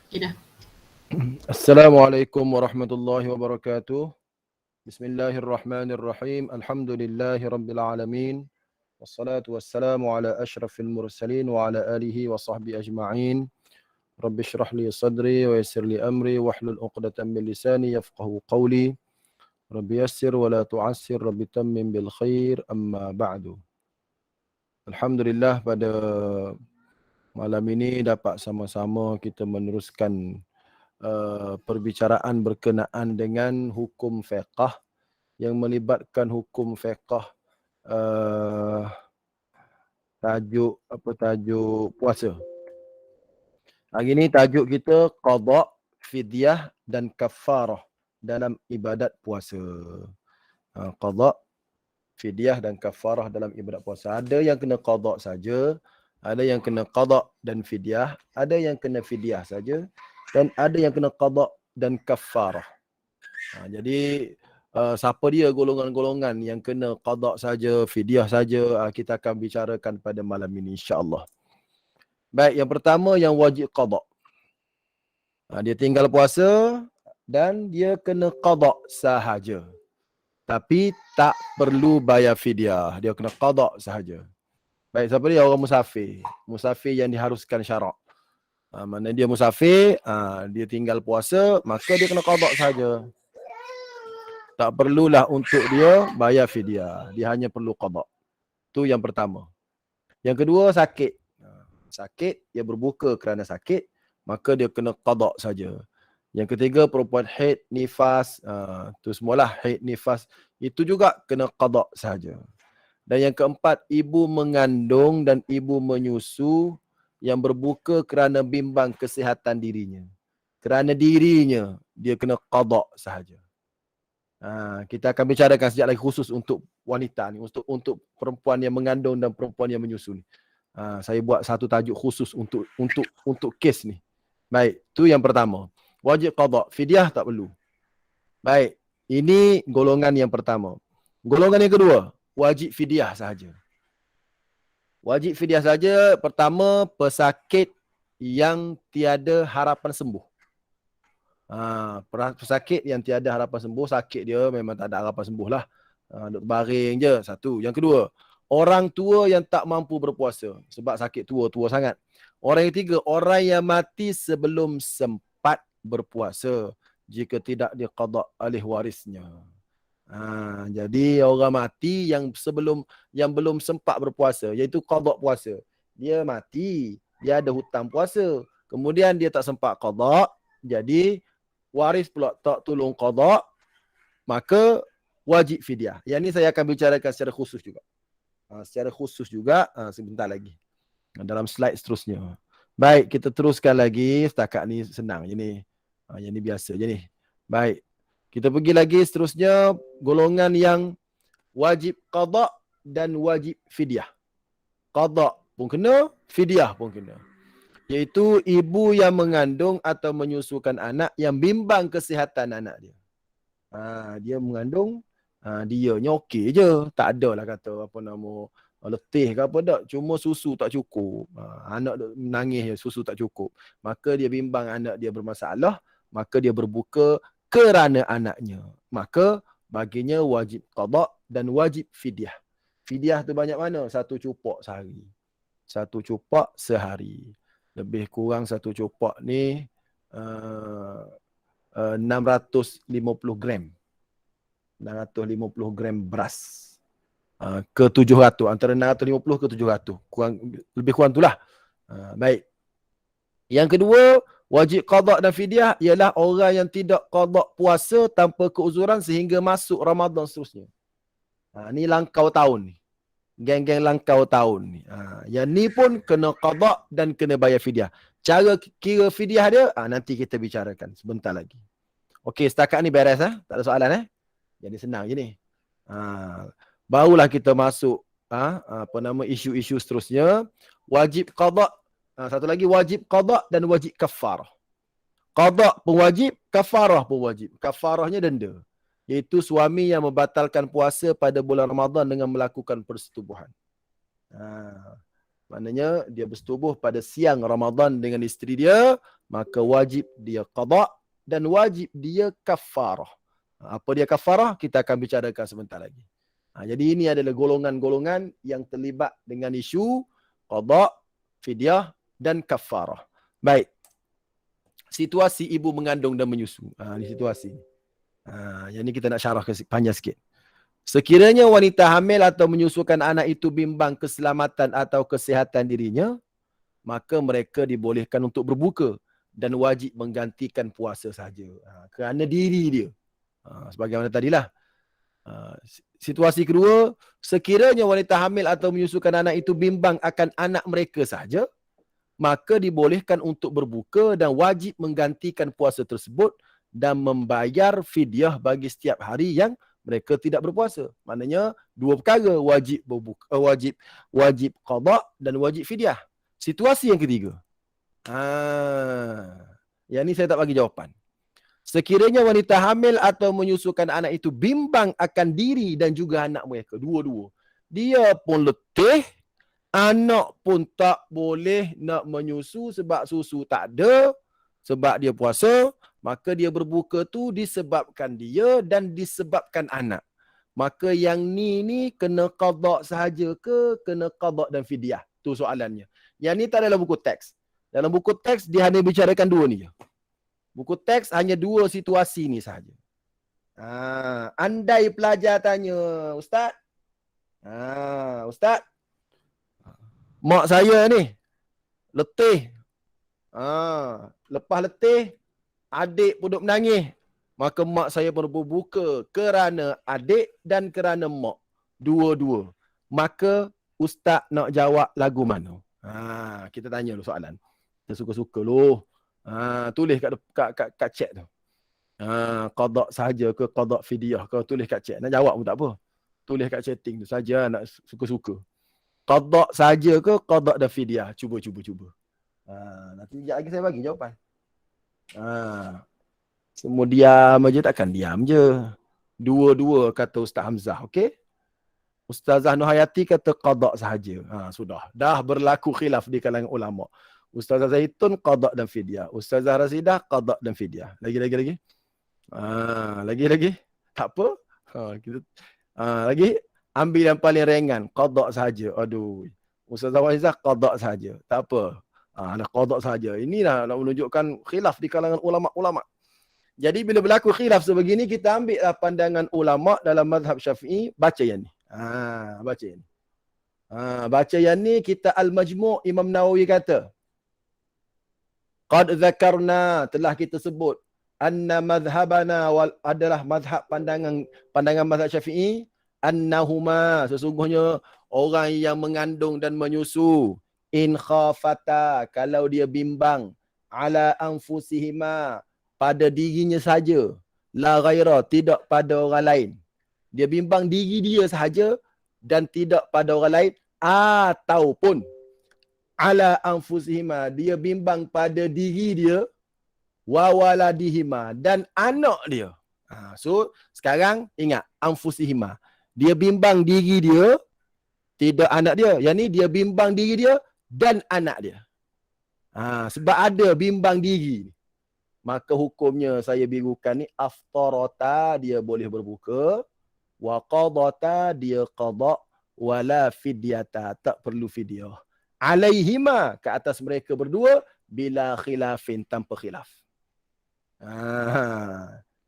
Okay dah. Assalamualaikum warahmatullahi wabarakatuh. Bismillahirrahmanirrahim. Alhamdulillahi rabbil alamin. Wassalatu wassalamu ala ashrafil mursalin wa ala alihi wa sahbihi ajma'in. Rabbi shrah li sadri wa yassir li amri wahlul 'uqdatam min lisani yafqahu qawli. Rabbi yassir wa la tu'assir, Rabbi tammim bil khair, amma ba'du. Alhamdulillah, pada malam ini dapat sama-sama kita meneruskan perbicaraan berkenaan dengan hukum fiqh yang melibatkan hukum fiqh tajuk puasa. Hari ini tajuk kita qada, fidyah dan kafarah dalam ibadat puasa. Qada, fidyah dan kafarah dalam ibadat puasa. Ada yang kena qada saja, ada yang kena qada dan fidyah, ada yang kena fidyah saja, dan ada yang kena qada dan kafarah. Jadi siapa dia golongan-golongan yang kena qada saja, fidyah saja, kita akan bicarakan pada malam ini insya-Allah. Baik, yang pertama yang wajib qada. Dia tinggal puasa dan dia kena qada sahaja. Tapi tak perlu bayar fidyah, dia kena qada sahaja. Baik, siapa dia? Orang musafir. Musafir yang diharuskan syarak. Mana dia musafir, dia tinggal puasa, maka dia kena qada sahaja. Tak perlulah untuk dia bayar fidyah. Dia hanya perlu qada. Itu yang pertama. Yang kedua, sakit. Sakit, dia berbuka kerana sakit, maka dia kena qada saja. Yang ketiga, perempuan haid, nifas, itu semualah haid, nifas, itu juga kena qada sahaja. Dan yang keempat, ibu mengandung dan ibu menyusu yang berbuka kerana bimbang kesihatan dirinya. Kerana dirinya, dia kena qada sahaja. Kita akan bicarakan sekejap lagi khusus untuk wanita ni, untuk perempuan yang mengandung dan perempuan yang menyusu ni. Saya buat satu tajuk khusus untuk kes ni. Baik, tu yang pertama. Wajib qada, fidyah tak perlu. Baik, ini golongan yang pertama. Golongan yang kedua, wajib fidyah sahaja. Wajib fidyah saja. Pertama, pesakit yang tiada harapan sembuh. Pesakit yang tiada harapan sembuh, sakit dia memang tak ada harapan sembuh lah. Duk baring je, satu. Yang kedua, orang tua yang tak mampu berpuasa sebab sakit tua sangat. Orang yang ketiga, orang yang mati sebelum sempat berpuasa jika tidak diqada oleh warisnya. Jadi orang mati yang belum sempat berpuasa, iaitu qada puasa. Dia mati, dia ada hutang puasa. Kemudian dia tak sempat qada, jadi waris pula tak tolong qada, maka wajib fidyah. Yang ni saya akan bicarakan secara khusus juga. Sebentar lagi. Dalam slide seterusnya. Baik, kita teruskan lagi. Setakat ni senang je ni. Yang ni biasa je ni. Baik. Kita pergi lagi seterusnya. Golongan yang wajib qada dan wajib fidyah. Qada pun kena, fidyah pun kena. Iaitu ibu yang mengandung atau menyusukan anak yang bimbang kesihatan anak dia. Dia mengandung, dianya okey je. Tak ada lah kata apa nama, letih ke apa tak. Cuma susu tak cukup. Anak menangis je, susu tak cukup. Maka dia bimbang anak dia bermasalah. Maka dia berbuka kerana anaknya. Maka baginya wajib qada dan wajib fidyah. Fidyah tu banyak mana? 1 cupak sehari. 1 cupak sehari. Lebih kurang 1 cupak ni 650 gram. 650 gram beras. Ke 700. Antara 650 ke 700. Lebih kurang itulah. Baik. Yang kedua, wajib qada dan fidyah ialah orang yang tidak qada puasa tanpa keuzuran sehingga masuk Ramadan seterusnya. Ni langkau tahun ni. Geng-geng langkau tahun ni. Yang ni pun kena qada dan kena bayar fidyah. Cara kira fidyah dia, nanti kita bicarakan sebentar lagi. Okey, setakat ni beres. Tak ada soalan. Jadi senang je ni. Barulah kita masuk isu-isu seterusnya. Wajib qada. Satu lagi, wajib qada dan wajib kafarah. Qada pun wajib, kafarah pun wajib. Kafarahnya denda. Iaitu suami yang membatalkan puasa pada bulan Ramadan dengan melakukan persetubuhan. Maknanya dia bersetubuh pada siang Ramadan dengan isteri dia, maka wajib dia qada dan wajib dia kafarah. Apa dia kafarah? Kita akan bicarakan sebentar lagi. Jadi ini adalah golongan-golongan yang terlibat dengan isu qada, fidyah dan kafarah. Baik. Situasi ibu mengandung dan menyusu. Ini situasi. Yang ini kita nak syarah panjang sikit. Sekiranya wanita hamil atau menyusukan anak itu bimbang keselamatan atau kesihatan dirinya, maka mereka dibolehkan untuk berbuka dan wajib menggantikan puasa saja. Kerana diri dia. Sebagaimana tadilah. Situasi kedua, sekiranya wanita hamil atau menyusukan anak itu bimbang akan anak mereka saja, maka dibolehkan untuk berbuka dan wajib menggantikan puasa tersebut dan membayar fidyah bagi setiap hari yang mereka tidak berpuasa. Maknanya dua perkara, wajib berbuka, wajib qada dan wajib fidyah. Situasi yang ketiga. Yang ni saya tak bagi jawapan. Sekiranya wanita hamil atau menyusukan anak itu bimbang akan diri dan juga anak mereka, dua-dua. Dia pun letih, anak pun tak boleh nak menyusu sebab susu tak ada, sebab dia puasa, maka dia berbuka tu disebabkan dia dan disebabkan anak. Maka yang ni kena qada sahaja ke kena qada dan fidyah? Tu soalannya. Yang ni tak dalam buku teks. Dalam buku teks dia hanya bicarakan dua ni je. Buku teks hanya dua situasi ni sahaja. Andai pelajar tanya, Ustaz, Ustaz, mak saya ni letih. Lepas letih, adik pun duk menangis. Maka mak saya pun berbuka kerana adik dan kerana mak. Dua-dua. Maka Ustaz nak jawab lagu mana? Kita tanya dulu soalan. Kita suka-suka loh. Tulis kat chat tu. Qada sahaja ke qada fidyah ke, tulis kat chat. Nak jawab pun tak apa. Tulis kat chatting tu saja, nak suka-suka. Qada sahaja ke qada dan fidyah? Cuba. Nanti sekejap lagi saya bagi jawapan. Semua diam aja, takkan diam je. Dua-dua kata Ustaz Hamzah, okey? Ustazah Nuhayati kata qada sahaja. Sudah. Dah berlaku khilaf di kalangan ulama. Ustazah Zaitun qada dan fidyah. Ustazah Razidah qada dan fidyah. Lagi. Lagi. Tak apa. Lagi. Ambil yang paling ringan. Qada sahaja. Aduh. Ustazah Wahizah qada sahaja. Tak apa. Nak qada sahaja. Inilah nak menunjukkan khilaf di kalangan ulama-ulama. Jadi bila berlaku khilaf sebegini, kita ambillah pandangan ulama dalam mazhab Syafi'i. Baca yang ni. Baca yang ni. Baca yang ni, kita Al-Majmu' Imam Nawawi kata, qad zakarna, telah kita sebut, anna madhhabana adalah mazhab pandangan mazhab Syafi'i, annahuma, sesungguhnya orang yang mengandung dan menyusu, in khafata, kalau dia bimbang, ala anfusihima, pada dirinya saja, la ghaira, tidak pada orang lain. Dia bimbang diri dia sahaja dan tidak pada orang lain, ataupun ala anfusihima, dia bimbang pada diri dia, wa waladihima, dan anak dia. So sekarang ingat, anfusihima, dia bimbang diri dia, tidak anak dia. Yang ni dia bimbang diri dia dan anak dia. Sebab ada bimbang diri, maka hukumnya saya birukan ni, aftarata, dia boleh berbuka, wa qadata, dia qada, wala fidyata, tak perlu fidyah. Alaihima, ke atas mereka berdua, bila khilafin, tanpa khilaf.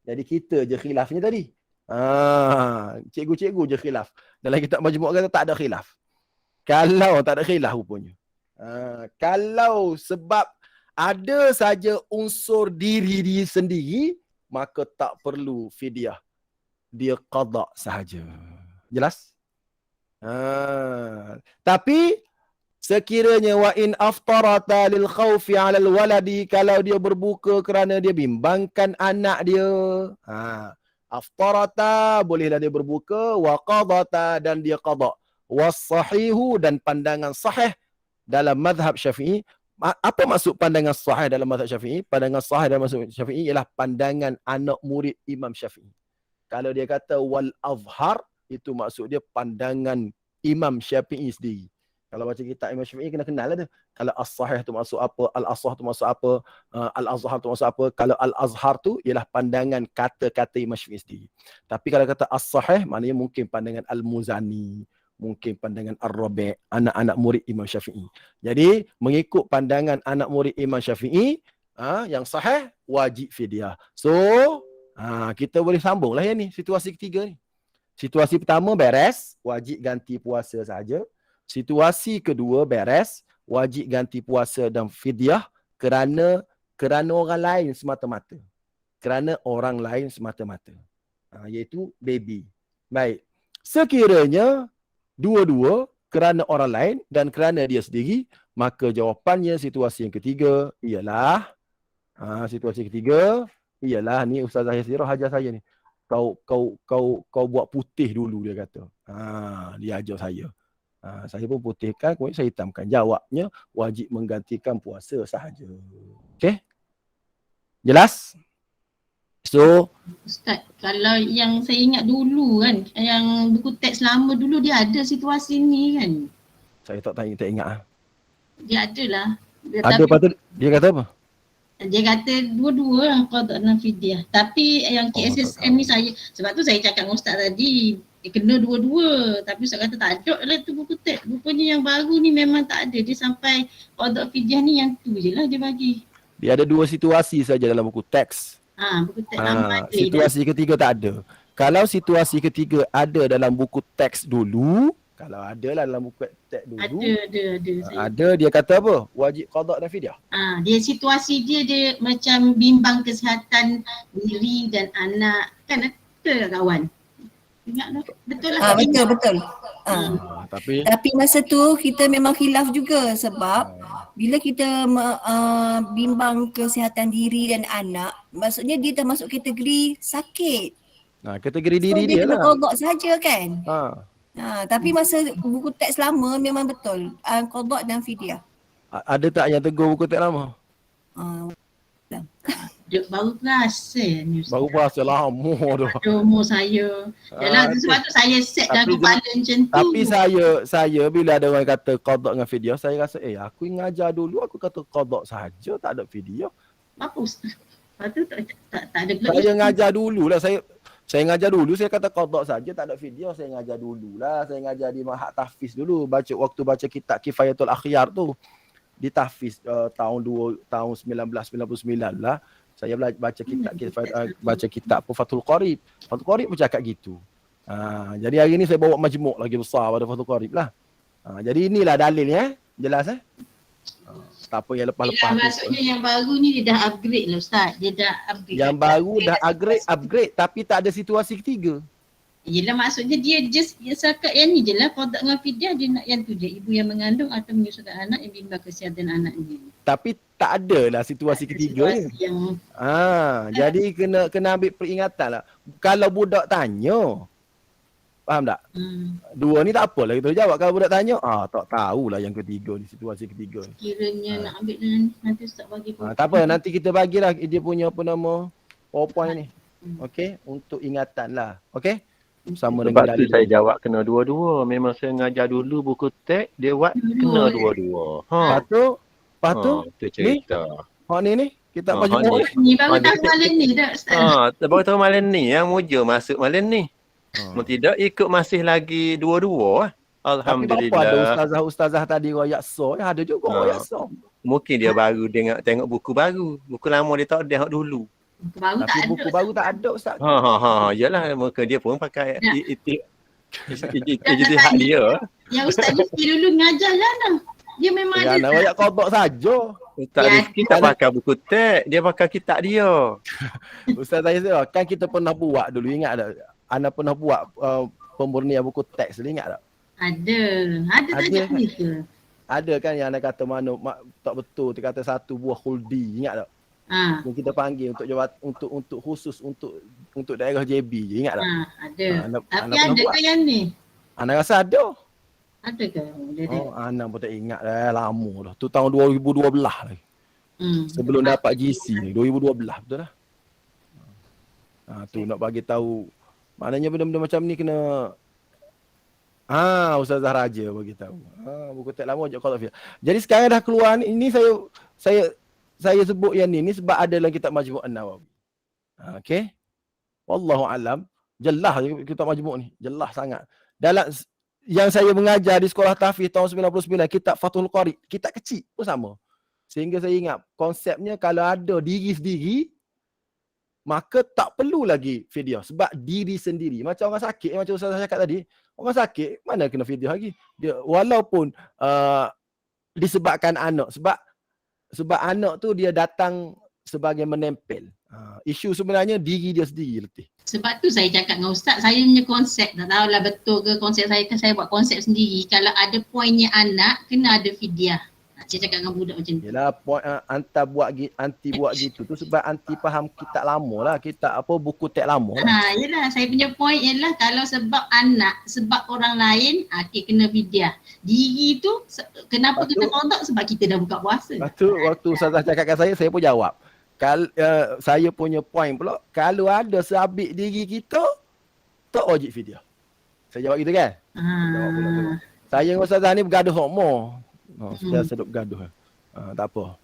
Jadi kita je khilafnya tadi. Cikgu-cikgu je khilaf. Dalam kitab Majmu' kata tak ada khilaf. Kalau tak ada khilaf rupanya. Kalau sebab ada saja unsur diri sendiri, maka tak perlu fidyah. Dia qada sahaja. Jelas? Tapi sekiranya wa in aftarata lil khawfi 'ala al waladi, kalau dia berbuka kerana dia bimbangkan anak dia, aftarata, bolehlah dia berbuka, wa qadata, dan dia qada. Was sahihu, dan pandangan sahih dalam mazhab Syafi'i. Apa maksud pandangan sahih dalam mazhab Syafi'i? Pandangan sahih dalam mazhab Syafi'i ialah pandangan anak murid Imam Syafi'i. Kalau dia kata wal azhar, itu maksud dia pandangan Imam Syafi'i sendiri. Kalau baca kitab Imam Syafi'i kena kenal lah tu. Kalau as-sahih tu maksud apa, al-asah tu maksud apa, al-azhar tu maksud apa. Kalau al-azhar tu ialah pandangan kata-kata Imam Syafi'i sendiri. Tapi kalau kata as-sahih maknanya mungkin pandangan al-Muzani, mungkin pandangan ar-Rabi', anak-anak murid Imam Syafi'i. Jadi mengikut pandangan anak murid Imam Syafi'i, yang sahih wajib fidyah. So, kita boleh sambung lah yang ni, situasi ketiga ni. Situasi pertama beres, wajib ganti puasa saja. Situasi kedua beres, wajib ganti puasa dan fidyah kerana orang lain semata-mata. Kerana orang lain semata-mata. Iaitu baby. Baik. Sekiranya dua-dua kerana orang lain dan kerana dia sendiri, maka jawapannya situasi yang ketiga ialah ni Ustazah Yasirah ajar saya ni. Kau buat putih dulu, dia kata. Dia ajar saya. Saya pun putihkan, kemudian saya hitamkan. Jawabnya wajib menggantikan puasa sahaja. Okey? Jelas? So, Ustaz, kalau yang saya ingat dulu kan, yang buku teks lama dulu dia ada situasi ni kan. saya tak ingat. Dia ada lah. Ada patut dia kata apa? Dia kata dua-dua lah qada dan fidyah. Tapi yang KSSM ni saya, sebab tu saya cakap dengan Ustaz tadi, kena dua-dua. Tapi Ustaz kata tak ada lah tu buku teks. Rupanya yang baru ni memang tak ada. Dia sampai qada fidyah ni yang tu je lah dia bagi. Dia ada dua situasi saja dalam buku teks. Buku teks lama ada. Situasi ketiga tak ada. Kalau situasi ketiga ada dalam buku teks dulu, kalau ada lah dalam buku teks dulu. Ada, dia kata apa? Wajib qada dan fidyah. Dia situasi dia macam bimbang kesihatan diri dan anak. Kan ada kawan? Ingat tak? Betul lah. Betul. Tapi masa tu kita memang khilaf juga sebab bila kita bimbang kesihatan diri dan anak, maksudnya dia dah masuk kategori sakit. Kategori diri dia dia lah. Dia kena qada saja kan? Tapi masa buku teks lama memang betul. Qada dan fidyah. Ada tak yang tegur buku teks lama? Baru terasa ni Ustaz. Baru terasa lama dah. Umur saya. Yalah, sebab tu saya set dalam kepala macam tu. Tapi saya bila ada orang kata qada dengan fidyah, saya rasa aku ngajar dulu aku kata qada sahaja, tak ada fidyah. Apa Ustaz? Lepas tu tak ada. Saya ngajar dululah. Saya ngajar dulu, saya kata qada saja, tak ada video. Saya ngajar dululah. Saya ngajar di Mahat Tahfiz dulu. Waktu baca kitab Kifayatul Akhyar tu. Di Tahfiz tahun 1999 lah. Saya baca kitab Fathul Qarib. Fathul Qarib pun cakap gitu. Jadi hari ni saya bawa majmuk lagi besar pada Fathul Qarib lah. Jadi inilah dalilnya. Jelas tak apa yang lepas-lepas. Maksudnya yang baru ni dia dah upgrade lah Ustaz. Dia dah upgrade. Yang baru dah upgrade tapi tak ada situasi ketiga. Yelah, maksudnya dia just setakat yang ni je lah. Qada dengan fidyah dia nak yang tu je. Ibu yang mengandung atau menyusukan anak yang bimbang kesihatan anaknya. Tapi tak ada lah situasi ketiga ni. Jadi kena ambil peringatan lah. Kalau budak tanya, faham tak? Dua ni tak apalah kita jawab. Kalau budak tanya, tak tahulah yang ketiga ni, situasi ketiga ni. Kiranya nak ambil nanti Ustaz bagi. Tak apa, nanti kita bagilah dia punya apa nama PowerPoint ni. Okey, untuk ingatan lah. Okey? Sama sebab tu saya jawab kena dua-dua. Memang saya ngajar dulu buku teks, dia buat kena dua-dua. Lepas tu tu cerita. Ni kita baju ni baru tahu malam ni dah Ustaz. Baru tahu malam ni yang muja masuk malam ni. Tidak ikut masih lagi dua-dua. Alhamdulillah. Tapi apa ada ustazah tadi royak so, ada juga royak so. Mungkin dia baru tengok buku baru. Buku lama dia tak ada dulu. Buku baru tak ada Ustaz. Yalah, maka dia pun pakai ijtihad dia. Yang Ustaz Rizki dulu ngajar lah. Dia memang ada. Nak royak qada saja. Ustaz Rizki tak pakai buku teks, dia pakai kitab dia. Ustaz saya kan kita pernah buat dulu, ingat tak? Ana pernah buat pemurnian buku teks, ingat tak? Ada tak jadi ke? Ada kan yang anda kata mana tak betul, dia kata satu buah khuldi, ingat tak? Yang kita panggil untuk khusus untuk daerah JB je, ingat tak? Ada. Tapi ada ke yang ni? Ana rasa ada. Ada ke? Ana pun tak ingat dah, lama dah. Tu tahun 2012 lagi. Sebelum dapat GC ni, 2012 betul dah. Tu nak bagi tahu. Maknanya benda-benda macam ni kena Ustazah Raja bagi tahu. Buku teks lama je qada fidyah. Jadi sekarang dah keluar ni, ini saya sebut yang ni sebab ada dalam kitab Majmu' An-Nawawi. Okey. Wallahu alam. Jelas kitab Majmu' ni, jelas sangat. Dalam yang saya mengajar di sekolah tahfiz tahun 99, kitab Fathul Qari, kitab kecil pun sama. Sehingga saya ingat konsepnya kalau ada diri sendiri, maka tak perlu lagi fidyah sebab diri sendiri. Macam orang sakit, macam Ustaz cakap tadi, orang sakit mana kena fidyah lagi? Dia walaupun disebabkan anak, sebab anak tu dia datang sebagai menempel. Isu sebenarnya diri dia sendiri letih. Sebab tu saya cakap dengan Ustaz, saya punya konsep, tak tahulah betul ke konsep saya, kan saya buat konsep sendiri. Kalau ada poinnya anak, kena ada fidyah. Saya cakap dengan budak macam tu. Yelah, anti buat gitu tu sebab anti faham kitab lama lah, kitab apa, buku teks lama lah. Yelah, saya punya point ialah kalau sebab anak, sebab orang lain, okay, kena fidyah. Diri tu, kenapa kena qada? Sebab kita dah buka puasa. Lepas tu, waktu Ustazah cakap kat saya pun jawab. Saya punya point pula, kalau ada sehabis diri kita, tak wajib fidyah. Saya jawab gitu kan? Jawab pula tu. Saya dengan Ustazah ni bergaduh homo. Sudah sedap gaduh. Tak apa.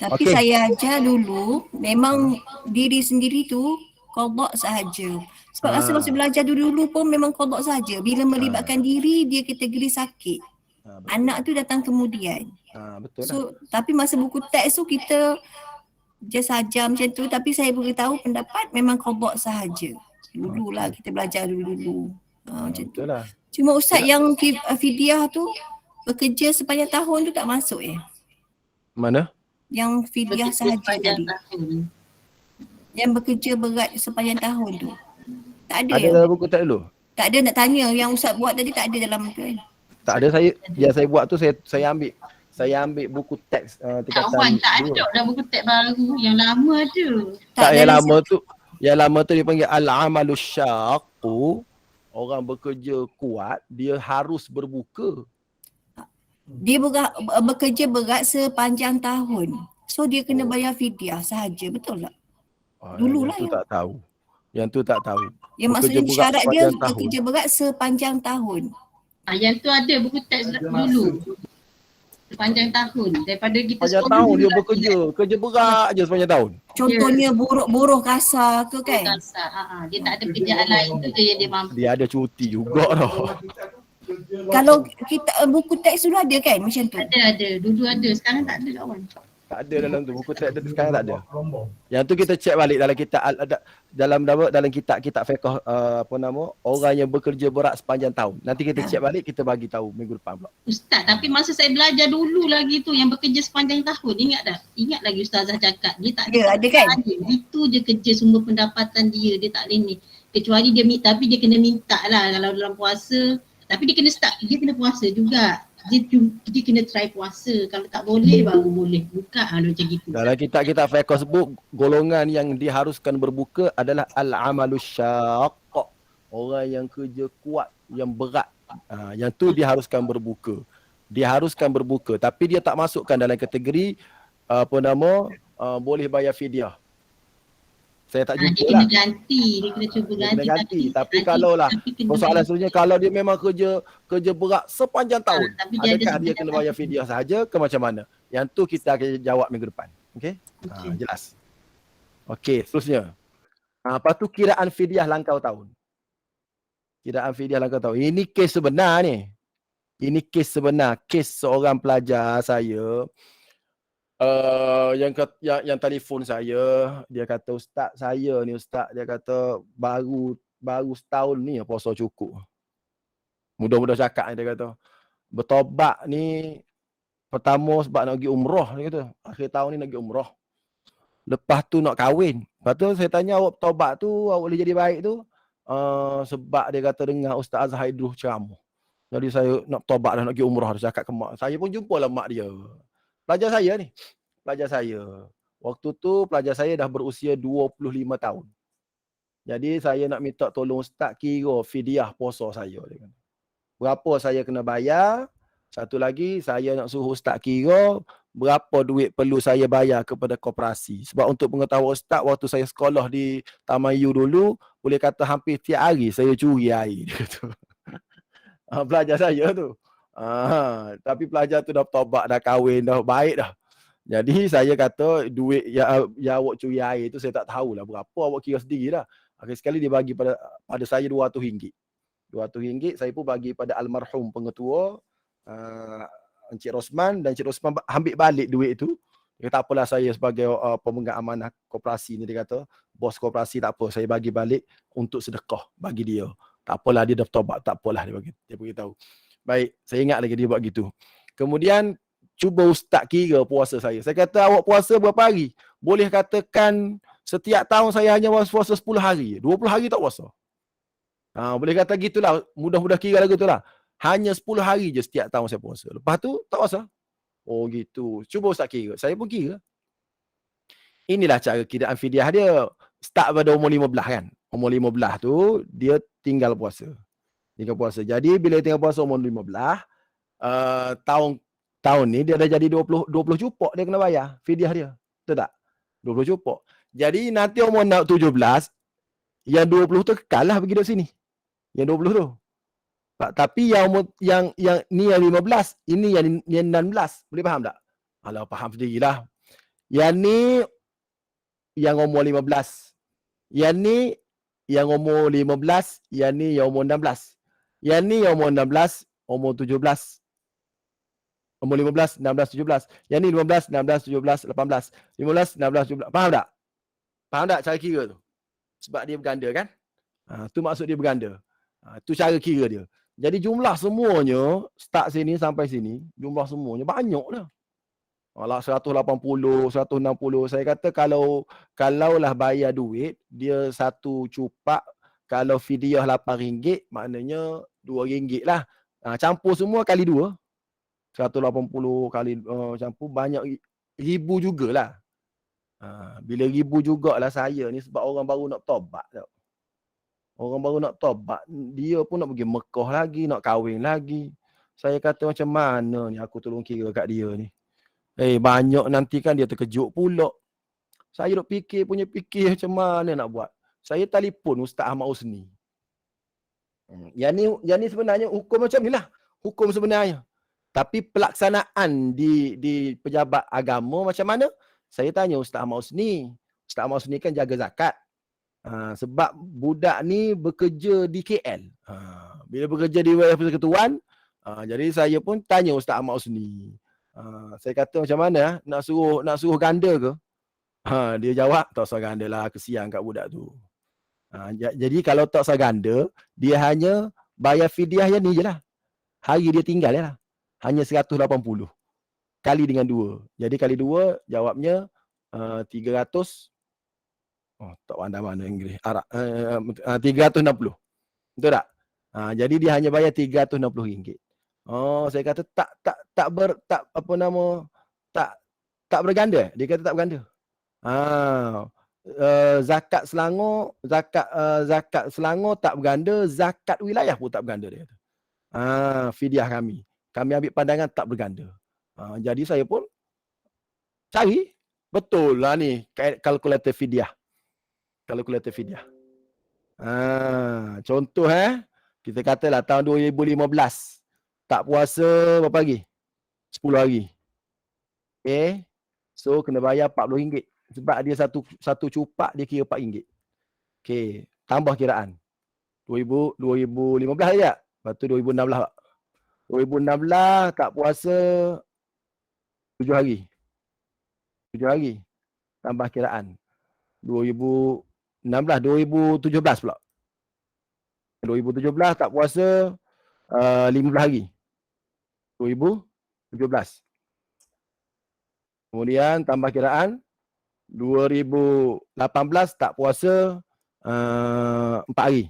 Tapi saya ajar dulu, memang diri sendiri tu qada sahaja. Sebab masa belajar dulu pun memang qada sahaja. Bila melibatkan diri, dia kategori sakit. Anak tu datang kemudian. Betul lah. So, tapi masa buku teks tu kita just ajar macam tu, tapi saya beritahu pendapat memang qada sahaja. Dululah kita belajar dulu. Macam tu. Lah. Cuma Ustaz yang fidyah tu bekerja sepanjang tahun tu tak masuk Mana? Yang fidyah sahaja tadi. Yang bekerja berat sepanjang tahun tu. Tak ada. Ada dalam buku teks dulu? Tak ada, nak tanya yang Ustaz buat tadi tak ada dalam tu kan. Tak ada. Saya buat tu saya ambil buku teks tingkatan Tak ada dah buku teks baru, yang lama ada. Yang lama tu dia panggil al-amalu syaqqu. Orang bekerja kuat, dia harus berbuka. Dia bekerja berat sepanjang tahun. So dia kena bayar fidyah sahaja, betul tak? Dululah yang tu tak tahu. Yang tu tak tahu. Yang maksudnya syarat dia bekerja berat sepanjang tahun. Yang tu ada buku teks dulu. Sepanjang tahun. Daripada kita sepanjang tahun dia bekerja. Kerja berat je sepanjang tahun. Contohnya buruh kasar ke kan? Kasar. Dia tak ada kerjaan lain tu je yang dia mampu. Dia ada cuti juga tau. Kalau kita buku teks dulu ada kan macam tu? Ada. Dulu ada. Sekarang tak ada kawan. Tak ada dalam tu. Buku teks sekarang tak ada. Yang tu kita cek balik dalam kitab dalam kitab fiqh orang yang bekerja berat sepanjang tahun. Nanti kita cek balik, kita bagi tahu minggu depan pula. Ustaz, tapi masa saya belajar dulu lagi tu yang bekerja sepanjang tahun, ingat tak? Ingat lagi Ustazah cakap dia tak ada kan? Itu je kerja sumber pendapatan dia tak boleh ni. Kecuali dia tapi dia kena minta lah kalau dalam puasa. Tapi dia kena puasa juga. Dia kena try puasa. Kalau tak boleh baru boleh buka macam gitu. Dalam kitab fiqh sebut golongan yang diharuskan berbuka adalah al-amalu syaqq. Orang yang kerja kuat, yang berat. Yang tu diharuskan berbuka. Diharuskan berbuka, tapi dia tak masukkan dalam kategori boleh bayar fidyah. Saya tak jumpa dia kena cuba ganti. Tapi kalau lah persoalan sebenarnya kalau dia memang kerja berat sepanjang tahun, adakah dia kena bayar fidyah sahaja ke macam mana? Yang tu kita akan jawab minggu depan. Okey? Jelas. Okey, seterusnya. Lepas tu kiraan fidyah langkau tahun. Kiraan fidyah langkau tahun. Ini kes sebenar ni. Ini kes sebenar. Kes seorang pelajar saya yang telefon saya, dia kata ustaz saya ni ustaz, dia kata baru setahun ni puasa cukup. Mudah-mudah cakap dia kata. Bertobat ni pertama sebab nak pergi umrah, dia kata. Akhir tahun ni nak pergi umrah. Lepas tu nak kahwin. Lepas tu saya tanya awak bertobat tu awak boleh jadi baik tu sebab dia kata dengar Ustaz Azhar Idrus ceramah. Jadi saya nak bertobat dah, nak pergi umrah. Dia cakap ke mak. Saya pun jumpa lah mak dia. Pelajar saya. Waktu tu pelajar saya dah berusia 25 tahun. Jadi saya nak minta tolong ustaz kira fidyah puasa saya. Berapa saya kena bayar? Satu lagi saya nak suruh ustaz kira berapa duit perlu saya bayar kepada koperasi. Sebab untuk pengetahuan ustaz, waktu saya sekolah di Taman U dulu, boleh kata hampir tiap hari saya curi air. Dia kata. Pelajar saya tu. Tapi pelajar tu dah bertaubat, dah kahwin, dah baik dah. Jadi saya kata duit yang awak curi air tu saya tak tahulah berapa, awak kira sendiri lah. Akhir sekali dia bagi pada saya RM200. RM200 saya pun bagi pada almarhum pengetua Encik Rosman, dan Encik Rosman ambil balik duit itu. Dia kata, tak apalah, saya sebagai pemegang amanah koperasi ni, dia kata, bos koperasi, tak apa, saya bagi balik untuk sedekah bagi dia. Tak apalah, dia dah bertobat, tak apalah, dia beritahu. Baik, saya ingat lagi dia buat gitu. Kemudian cuba ustaz kira puasa saya. Saya kata, awak puasa berapa hari? Boleh katakan setiap tahun saya hanya puasa 10 hari. 20 hari tak puasa. Boleh kata gitulah, mudah-mudah kira lagu tu lah. Hanya 10 hari je setiap tahun saya puasa. Lepas tu tak puasa. Oh gitu. Cuba ustaz kira. Saya pun kira. Inilah cara kiraan fidyah dia. Start pada umur 15 kan. Umur 15 tu dia tinggal puasa. Jadi bila tinggal puasa umur 15, tahun ni dia dah jadi 20 cupok dia kena bayar fidyah dia. Betul tak? 20 cupok. Jadi nanti umur 17, yang 20 tu kekal lah pergi duduk sini. Yang 20 tu. Tapi yang ni yang 15, ini yang 16. Boleh faham tak? Alah, faham sendirilah. Yang ni yang umur 15. Yang ni yang umur 15, yang ni yang umur 16. Yang ni yang umur 16, umur 17. Umur 15, 16, 17. Yang ni 15, 16, 17, 18. 15, 16, 17. Faham tak? Faham tak cara kira tu? Sebab dia berganda kan? Tu maksud dia berganda. Tu cara kira dia. Jadi jumlah semuanya, start sini sampai sini, jumlah semuanya banyak lah. Alah 180, 160. Saya kata kalaulah bayar duit, dia satu cupak, kalau fidyah RM8, maknanya RM2 lah. Campur semua kali 2. 180 kali campur banyak ribu jugalah. Bila ribu jugalah saya ni, sebab orang baru nak tobat tau. Orang baru nak tobat, dia pun nak pergi Mekah lagi, nak kahwin lagi. Saya kata macam mana ni aku tolong kira kat dia ni. Banyak nanti kan dia terkejut pula. Saya duk fikir macam mana nak buat. Saya telefon Ustaz Ahmad Husni. Yang ni sebenarnya hukum macam ni lah. Hukum sebenarnya. Tapi pelaksanaan di pejabat agama macam mana? Saya tanya Ustaz Ahmad Husni. Ustaz Ahmad Husni kan jaga zakat. Sebab budak ni bekerja di KL. Bila bekerja di wilayah persekutuan, jadi saya pun tanya Ustaz Ahmad Husni. Saya kata macam mana nak suruh ganda ke? Dia jawab tak usah ganda lah, kesian kat budak tu. Jadi kalau tak usah ganda, dia hanya bayar fidyah yang ni je lah. Hari dia tinggal je lah. Hanya 180 kali dengan 2. Jadi kali 2 jawabnya 300. Tak pandai mana Inggeris. Arab. 360. Betul tak? Jadi dia hanya bayar RM360. Saya kata tak berganda. Dia kata tak berganda. Zakat Selangor tak berganda, zakat wilayah pun tak berganda, dia kata. Fidyah kami ambil pandangan tak berganda. Jadi saya pun cari betul lah ni kalkulator fidyah. Contoh kita katalah tahun 2015 tak puasa berapa hari? 10 hari. Okay. So kena bayar RM40. Sebab dia satu cupak dia kira RM4. Okay. Tambah kiraan. 2015 je. Lepas tu 2016. 2016 tak puasa 7 hari. 7 hari. Tambah kiraan. 2017 pula. 2017 tak puasa 15 hari. 2017. Kemudian tambah kiraan 2018 tak puasa 4 hari.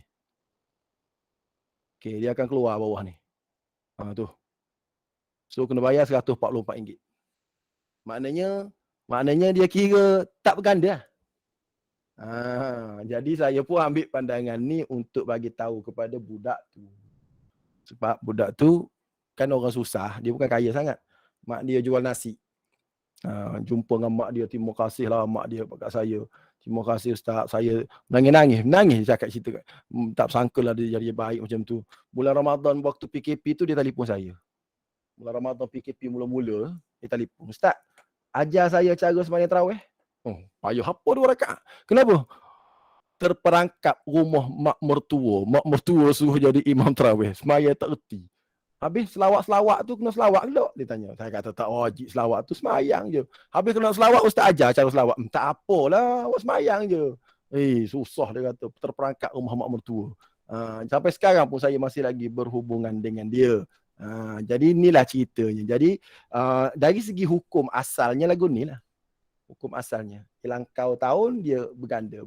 Okey, dia akan keluar bawah ni. Tu. So kena bayar RM144. Maknanya dia kira tak berganda lah. Jadi saya pun ambil pandangan ni untuk bagi tahu kepada budak tu. Sebab budak tu kan orang susah, dia bukan kaya sangat. Mak dia jual nasi. Jumpa dengan mak dia, terima kasihlah mak dia kat saya. Terima kasih ustaz, saya menangis cakap cerita. Tak sangkalah dia jadi baik macam tu. Bulan Ramadan waktu PKP tu dia telefon saya. Bulan Ramadan PKP mula-mula, dia telefon, "Ustaz, ajar saya cara sembahyang tarawih." Oh, payah apa 2 rakaat? Kenapa? Terperangkap rumah mak mertua suruh jadi imam tarawih. Sembahyang tak reti. Habis selawat-selawat tu kena selawat ke tak? Dia tanya. Saya kata tak wajib selawat tu, semayang je. Habis kena selawat, ustaz ajar cara selawat. Tak apalah, awak semayang je. Susah dia kata. Terperangkap rumah mak mertua. Sampai sekarang pun saya masih lagi berhubungan dengan dia. Jadi inilah ceritanya. Jadi dari segi hukum asalnya lagu ni lah. Hukum asalnya. Hilang kau tahun, dia berganda.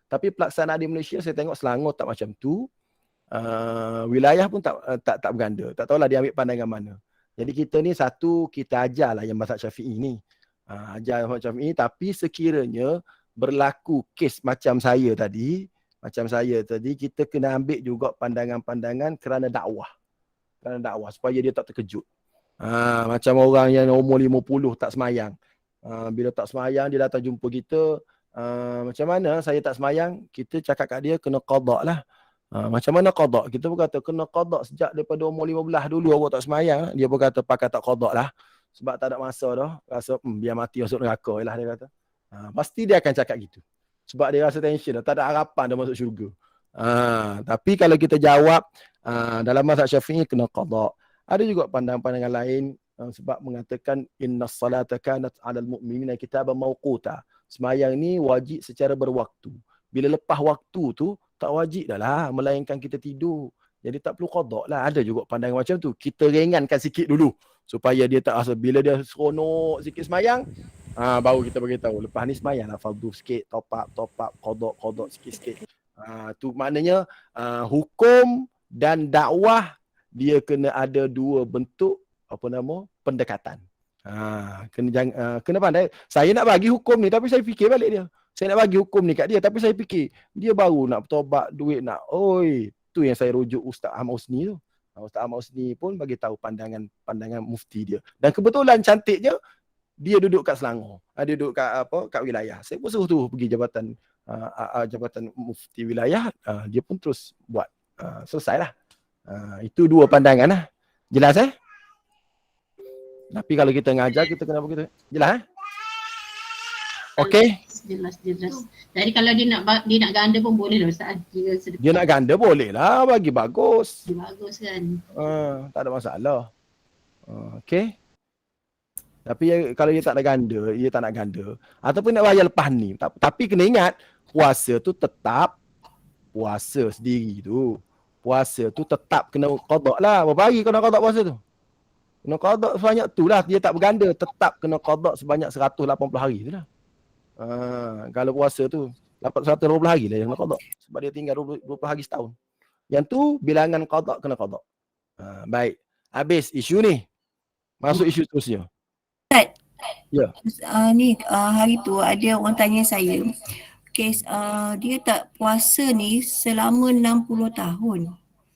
Tapi pelaksanaan di Malaysia, saya tengok Selangor tak macam tu. Wilayah pun tak berganda. Tak tahulah dia ambil pandangan mana. Jadi kita ni satu, kita ajarlah yang mazhab Syafi'i ni. Ajar mazhab Syafi'i, tapi sekiranya berlaku kes macam saya tadi, kita kena ambil juga pandangan-pandangan kerana dakwah. Supaya dia tak terkejut. Macam orang yang umur 50 tak semayang. Bila tak semayang, dia datang jumpa kita. Macam mana saya tak semayang? Kita cakap kat dia kena qada lah. Macam mana qada? Kita pun kata kena qada sejak daripada umur 15 dulu awak tak semayang. Dia pun kata pakai tak qada lah. Sebab tak ada masa dah. Rasa biar mati masuk neraka lah dia kata. Pasti dia akan cakap gitu. Sebab dia rasa tension dah. Tak ada harapan dia masuk syurga. Tapi kalau kita jawab dalam mazhab Syafi'i kena qada. Ada juga pandangan-pandangan lain sebab mengatakan innas salata kanat 'alal mu'minina kitaban mawquta. Semayang ni wajib secara berwaktu. Bila lepas waktu tu tak wajib dah lah, melainkan kita tidur. Jadi tak perlu qada lah. Ada juga pandangan macam tu. Kita ringankan sikit dulu supaya dia tak rasa bila dia seronok sikit semayang, baru kita beritahu lepas ni semayang lah fardu sikit, top up, qada sikit-sikit. Tu maknanya hukum dan dakwah dia kena ada 2 bentuk pendekatan. Kena pandai. Saya nak bagi hukum ni tapi saya fikir balik dia. Saya nak bagi hukum ni kat dia tapi saya fikir dia baru nak bertobat, duit nak. Tu yang saya rujuk Ustaz Ahmad Husni tu. Ustaz Ahmad Husni pun bagi tahu pandangan mufti dia. Dan kebetulan cantiknya dia duduk kat Selangor. Dia duduk kat wilayah. Saya pun suruh tu pergi jabatan mufti wilayah. Dia pun terus buat. Selesailah. Itu 2 pandangan lah. Jelas Tapi kalau kita ngajar kita kena begitu. Jelas Okey. Jelas. Jadi kalau dia nak ganda pun boleh lah Ustaz. Dia nak ganda boleh lah, bagi bagus. Bagus kan. Tak ada masalah. Okey. Tapi kalau dia tak nak ganda ataupun nak bayar lepas ni. Tapi kena ingat puasa tu tetap puasa sendiri tu. Puasa tu tetap kena qada lah. Berapa hari kena qada puasa tu? Kena qada sebanyak tu lah. Dia tak berganda, tetap kena qada sebanyak 180 hari tu lah. Kalau puasa tu 180 hari lah yang kena qada. Sebab dia tinggal 20 hari setahun. Yang tu bilangan qada kena qada. Baik. Habis isu ni. Masuk isu seterusnya. Ya. Ni hari tu ada orang tanya saya. Kes dia tak puasa ni selama 60 tahun.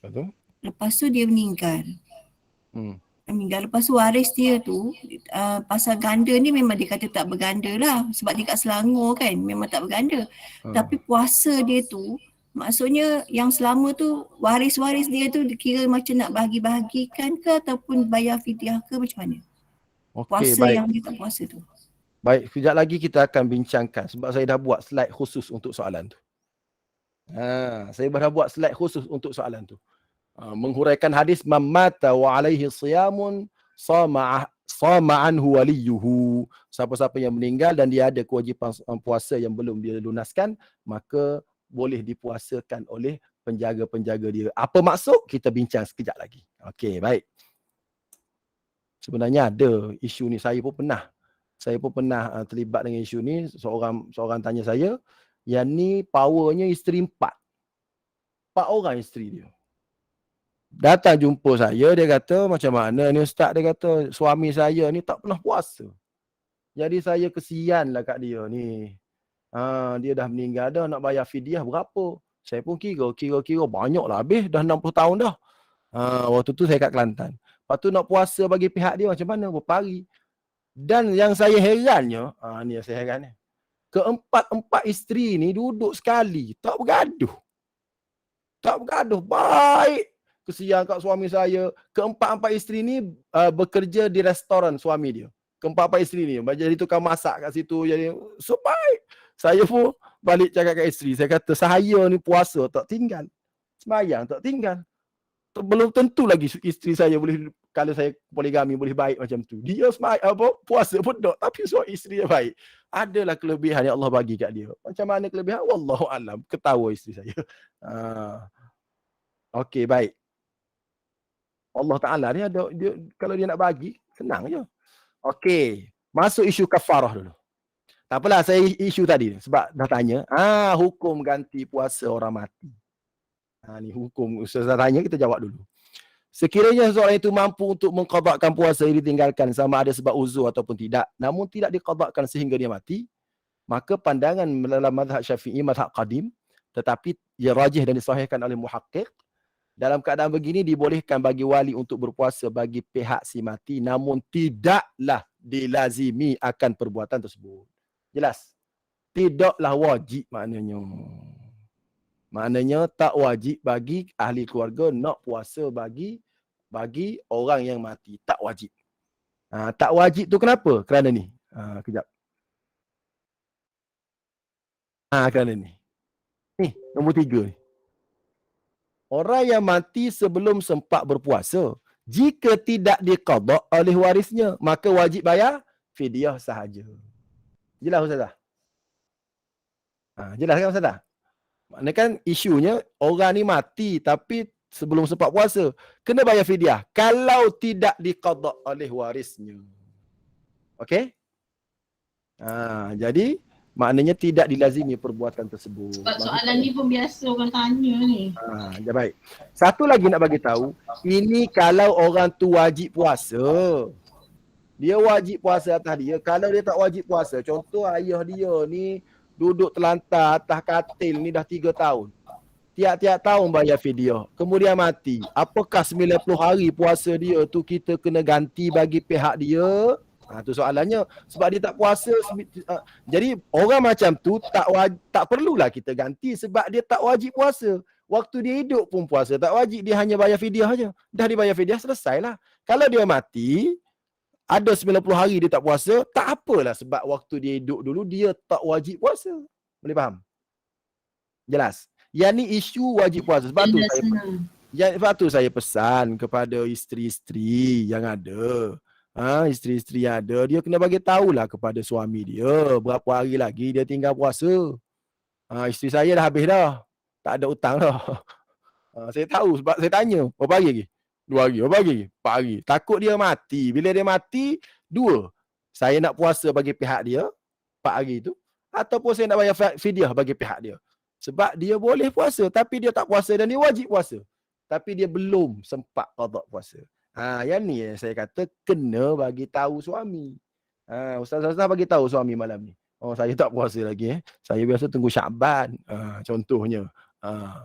Betul. Lepas tu dia meninggal. Lepas tu waris dia tu pasal ganda ni memang dia kata tak berganda lah. Sebab dia kat Selangor kan memang tak berganda. Tapi puasa dia tu maksudnya yang selama tu waris-waris dia tu kira macam nak bahagi-bahagikan ke ataupun bayar fidyah ke macam mana? Okey, Puasa baik. yang dia tak puasa tu. Baik, sekejap lagi kita akan bincangkan sebab saya dah buat slide khusus untuk soalan tu. Saya dah buat slide khusus untuk soalan tu. Menghuraikan hadis mamata wa alaihi siyamun sama anhu waliyuhu. Siapa-siapa yang meninggal dan dia ada kewajipan puasa yang belum dia lunaskan, maka boleh dipuasakan oleh penjaga-penjaga dia. Apa maksud? Kita bincang sekejap lagi. Okey, baik. Sebenarnya ada isu ni, saya pun pernah terlibat dengan isu ni. Seorang tanya saya, yang ni powernya isteri 4 orang isteri dia. Datang jumpa saya, dia kata macam mana ni ustaz, dia kata suami saya ni tak pernah puasa. Jadi saya kesian lah kat dia ni. Dia dah meninggal dah, nak bayar fidyah berapa? Saya pun kira banyak lah, habis dah 60 tahun dah. Waktu tu saya kat Kelantan. Lepas tu nak puasa bagi pihak dia macam mana? Berapa hari? Dan yang saya herannya, ni yang saya heran ni. Keempat-empat isteri ni duduk sekali, tak bergaduh. Tak bergaduh, baik. Kesian kat suami saya. Keempat-empat isteri ni bekerja di restoran suami dia. Keempat-empat isteri ni jadi tukang masak kat situ, jadi so baik. Saya pun balik cakap kat isteri, saya kata saya ni puasa tak tinggal. Sembahyang tak tinggal. Belum tentu lagi isteri saya boleh, kalau saya poligami boleh baik macam tu. Dia puasa pun tak, tapi isteri dia baik. Adalah kelebihan yang Allah bagi kat dia. Macam mana kelebihan? Wallahu alam. Ketawa isteri saya. Okey, baik. Allah Ta'ala ni ada, dia, kalau dia nak bagi, senang je. Okey, masuk isu kafarah dulu. Tak apalah, saya isu tadi sebab dah tanya. Hukum ganti puasa orang mati. Ni hukum, saya tanya, kita jawab dulu. Sekiranya seorang itu mampu untuk mengqadakkan puasa yang ditinggalkan sama ada sebab uzur ataupun tidak, namun tidak diqadakkan sehingga dia mati, maka pandangan dalam mazhab Syafi'i, mazhab qadim, tetapi ia rajih dan disahihkan oleh muhaqqiq, dalam keadaan begini dibolehkan bagi wali untuk berpuasa bagi pihak si mati, namun tidaklah dilazimi akan perbuatan tersebut. Jelas? Tidaklah wajib maknanya. Maknanya tak wajib bagi ahli keluarga nak puasa bagi orang yang mati. Tak wajib. Tak wajib tu kenapa? Kerana ni. Kejap. Kerana ni. Ni, nombor 3 ni. Orang yang mati sebelum sempat berpuasa, jika tidak diqadak oleh warisnya, maka wajib bayar fidyah sahaja. Jelas Ustazah? Jelas kan Ustazah? Maknanya kan isunya orang ni mati tapi sebelum sempat puasa, kena bayar fidyah kalau tidak diqadak oleh warisnya. Okey? Jadi maknanya tidak dilazimi perbuatan tersebut. Sebab soalan ni pun biasa orang tanya ni. Baik. Satu lagi nak bagi tahu, ini kalau orang tu wajib puasa. Dia wajib puasa atas dia. Kalau dia tak wajib puasa, contoh ayah dia ni duduk terlantar atas katil ni dah 3 tahun. Tiap-tiap tahun bayar fidyah. Kemudian mati. Apakah 90 hari puasa dia tu kita kena ganti bagi pihak dia? Tu soalannya. Sebab dia tak puasa. Jadi orang macam tu tak perlulah kita ganti sebab dia tak wajib puasa. Waktu dia hidup pun puasa tak wajib. Dia hanya bayar fidyah aja. Dah dibayar fidyah, selesailah. Kalau dia mati, ada 90 hari dia tak puasa, tak apalah sebab waktu dia hidup dulu dia tak wajib puasa. Boleh faham? Jelas? Yang ni isu wajib puasa. Sebab tu saya pesan kepada isteri-isteri yang ada. Isteri-isteri yang ada, dia kena bagi tahulah kepada suami dia berapa hari lagi dia tinggal puasa. Isteri saya dah habis dah. Tak ada hutang dah. Saya tahu sebab saya tanya, berapa hari lagi? 2 hari, berapa hari? 4 hari. Takut dia mati. Bila dia mati, 2. Saya nak puasa bagi pihak dia 4 hari tu, ataupun saya nak bayar fidyah bagi pihak dia. Sebab dia boleh puasa tapi dia tak puasa dan dia wajib puasa. Tapi dia belum sempat qada puasa. Yang ni saya kata kena bagi tahu suami. Ustaz-ustaz bagi tahu suami malam ni. Saya tak puasa lagi. Saya biasa tunggu Syaban. Contohnya.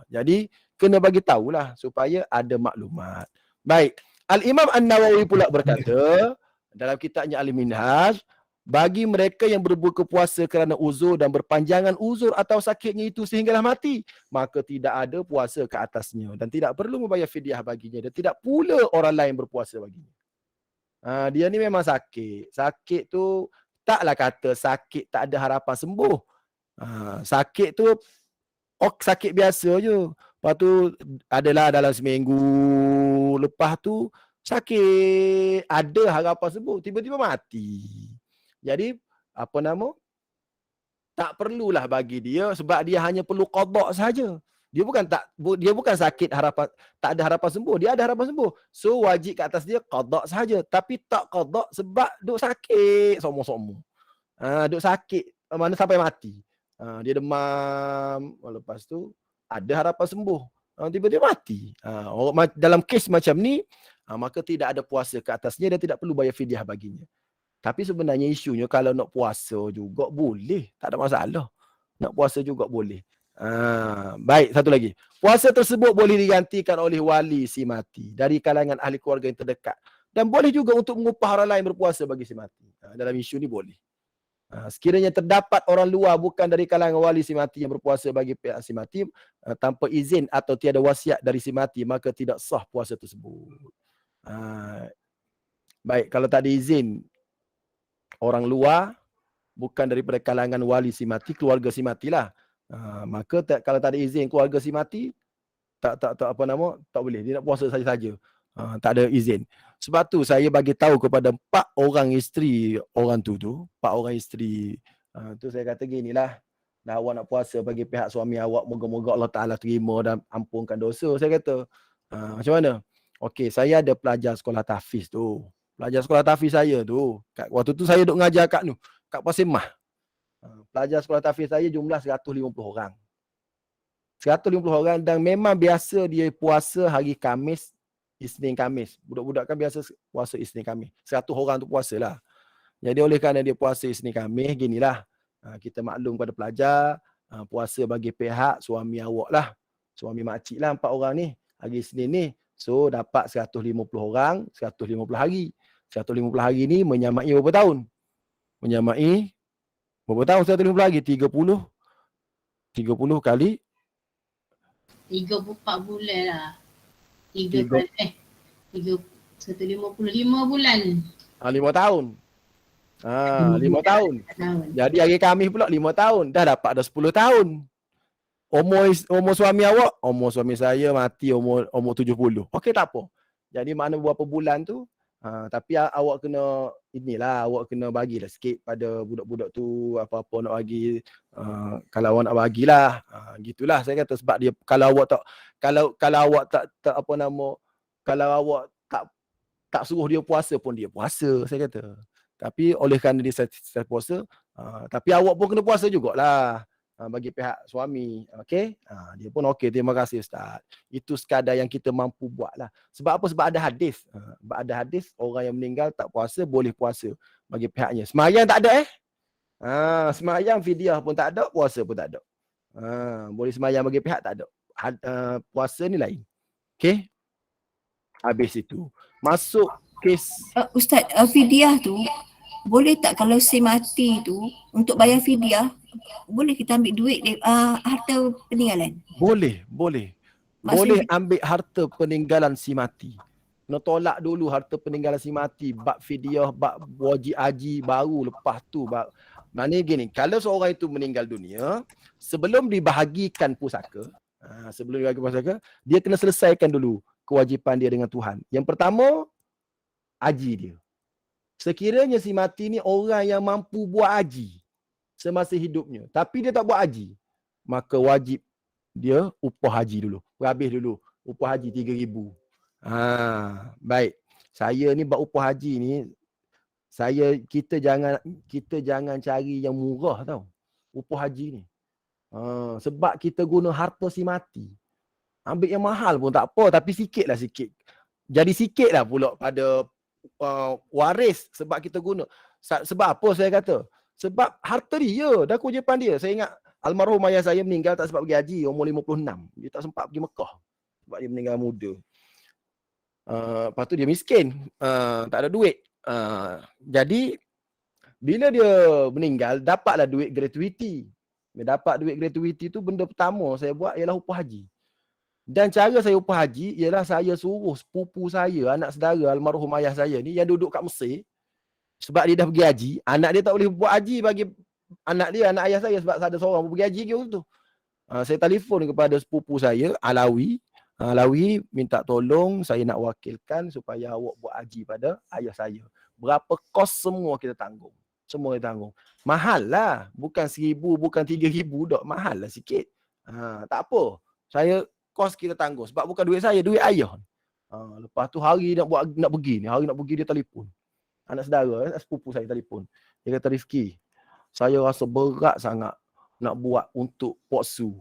Jadi kena bagi tahulah supaya ada maklumat. Baik. Al-Imam An-Nawawi pula berkata dalam kitabnya Al-Minhaj, bagi mereka yang berbuka puasa kerana uzur dan berpanjangan uzur atau sakitnya itu sehinggalah mati, maka tidak ada puasa ke atasnya dan tidak perlu membayar fidyah baginya dan tidak pula orang lain berpuasa baginya. Dia ni memang sakit. Sakit tu taklah kata sakit tak ada harapan sembuh. Sakit tu sakit biasa je. Lepas tu adalah dalam seminggu lepas tu sakit, ada harapan sembuh, tiba-tiba mati. Jadi tak perlulah bagi dia sebab dia hanya perlu qada saja. Dia bukan sakit harapan, tak ada harapan sembuh, dia ada harapan sembuh. So wajib kat atas dia qada saja, tapi tak qada sebab duk sakit somo-somo. Duk sakit mana sampai mati. Dia demam, lepas tu ada harapan sembuh. Tiba-tiba mati. Dalam kes macam ni, maka tidak ada puasa ke atasnya dan tidak perlu bayar fidyah baginya. Tapi sebenarnya isunya kalau nak puasa juga boleh. Tak ada masalah. Nak puasa juga boleh. Baik, satu lagi. Puasa tersebut boleh digantikan oleh wali si mati dari kalangan ahli keluarga yang terdekat. Dan boleh juga untuk mengupah orang lain berpuasa bagi si mati. Dalam isu ni boleh. Sekiranya terdapat orang luar bukan dari kalangan wali si mati yang berpuasa bagi pihak si mati tanpa izin atau tiada wasiat dari si mati, maka tidak sah puasa tersebut. Baik, kalau tak ada izin orang luar bukan daripada kalangan wali si mati, keluarga si matilah. Maka kalau tak ada izin keluarga si mati, tak boleh. Dia nak puasa saja-saja. Tak ada izin. Sebab tu saya bagi tahu kepada 4 orang isteri orang tu 4 orang isteri tu saya kata ginilah, dah awak nak puasa bagi pihak suami awak, moga-moga Allah Taala terima dan ampunkan dosa. Saya kata macam mana? Okey, saya ada pelajar sekolah tahfiz tu. Pelajar sekolah tahfiz saya tu, waktu tu saya duk ngajar kat Pasir Mah. Pelajar sekolah tahfiz saya jumlah 150 orang. 150 orang dan memang biasa dia puasa hari Khamis, Isnin Khamis. Budak-budak kan biasa puasa Isnin Khamis. 100 orang tu puasa lah. Jadi oleh kerana dia puasa Isnin Khamis, ginilah. Kita maklum pada pelajar, puasa bagi pihak suami awak lah. Suami makcik lah 4 orang ni. Hari Isnin ni. So dapat 150 orang, 150 hari. 150 hari ni menyamai berapa tahun? Menyamai berapa tahun 150 hari? 30 kali 34 bulan lah. 155 bulan. 5 tahun. 5 tahun. Jadi hari Khamis pula 5 tahun. Dah dapat dah 10 tahun. Umur suami awak, umur suami saya mati umur 70. Okey, tak apa. Jadi mana beberapa bulan tu, tapi awak kena awak kena bagilah sikit pada budak-budak tu, apa-apa nak bagi, kalau awak nak bagilah. Gitulah saya kata, sebab dia kalau awak tak kalau awak tak suruh dia puasa pun dia puasa, saya kata. Tapi oleh kerana dia start puasa, tapi awak pun kena puasa jugalah. Bagi pihak suami. Okey? Dia pun okey, terima kasih Ustaz. Itu sekadar yang kita mampu buat lah. Sebab apa? Sebab ada hadis. Sebab ada hadis, orang yang meninggal tak puasa, boleh puasa bagi pihaknya. Semayang tak ada semayang fidyah pun tak ada, puasa pun tak ada. Boleh semayang bagi pihak tak ada. Puasa ni lain. Okey? Habis itu. Masuk kes. Ustaz, fidyah tu, boleh tak kalau si mati tu, untuk bayar fidyah, boleh kita ambil duit harta peninggalan? Boleh. Maksudnya, boleh ambil harta peninggalan si mati. Nak tolak dulu harta peninggalan si mati, bab fidyah, bab wajib haji, baru lepas tu maknanya gini, kalau seorang itu meninggal dunia, sebelum dibahagikan pusaka, dia kena selesaikan dulu kewajipan dia dengan Tuhan. Yang pertama, haji dia. Sekiranya si mati ni orang yang mampu buat haji semasa hidupnya, tapi dia tak buat haji, maka wajib dia upah haji dulu. Habis dulu upah haji 3,000. Baik. Saya ni buat upah haji ni, kita jangan cari yang murah tau. Upah haji ni. Sebab kita guna harta si mati. Ambil yang mahal pun tak apa, tapi sikit. Jadi sikitlah pula pada waris sebab kita guna. Sebab apa saya kata? Sebab harta dia, dah kewajipan dia. Saya ingat almarhum ayah saya meninggal tak sempat pergi haji, umur 56. Dia tak sempat pergi Mekah sebab dia meninggal muda. Lepas tu dia miskin, tak ada duit. Jadi bila dia meninggal, dapatlah duit gratuiti. Dia dapat duit gratuiti tu, benda pertama saya buat ialah upah haji. Dan cara saya upah haji ialah saya suruh sepupu saya, anak saudara almarhum ayah saya ni yang duduk kat Mesir. Sebab dia dah pergi haji, anak dia tak boleh buat haji bagi anak ayah saya sebab ada seorang pergi haji ke tu. Saya telefon kepada sepupu saya, Alawi, minta tolong saya nak wakilkan supaya awak buat haji pada ayah saya. Berapa kos semua kita tanggung. Semua kita tanggung. Mahal lah. Bukan 1,000, bukan 3,000 dak. Mahal lah sikit. Tak apa. Kos kita tanggung. Sebab bukan duit saya, duit ayah. Lepas tu hari nak pergi dia telefon. Anak saudara, sepupu saya telefon. Dia kata, Rifki, saya rasa berat sangat nak buat untuk Poksu.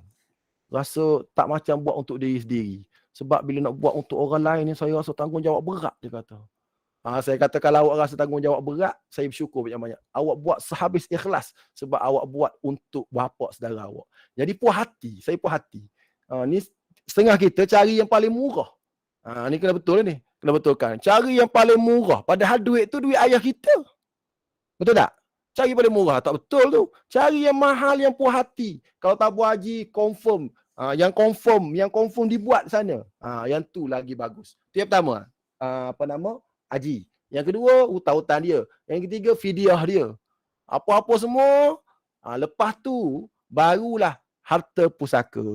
Rasa tak macam buat untuk diri sendiri. Sebab bila nak buat untuk orang lain ni, saya rasa tanggungjawab berat, dia kata. Saya kata, kalau awak rasa tanggungjawab berat, saya bersyukur banyak-banyak. Awak buat sehabis ikhlas sebab awak buat untuk bapa saudara awak. Jadi puas hati, saya puas hati. Ni setengah kita cari yang paling murah. Ni kena betul ni. Kena betulkan. Cari yang paling murah. Padahal duit tu duit ayah kita. Betul tak? Cari paling murah. Tak betul tu. Cari yang mahal, yang puas hati. Kalau tabung haji, confirm. Yang confirm dibuat sana. Yang tu lagi bagus. Tu yang pertama. Haji. Yang kedua, hutang-hutang dia. Yang ketiga, fidyah dia. Apa-apa semua. Lepas tu, barulah harta pusaka.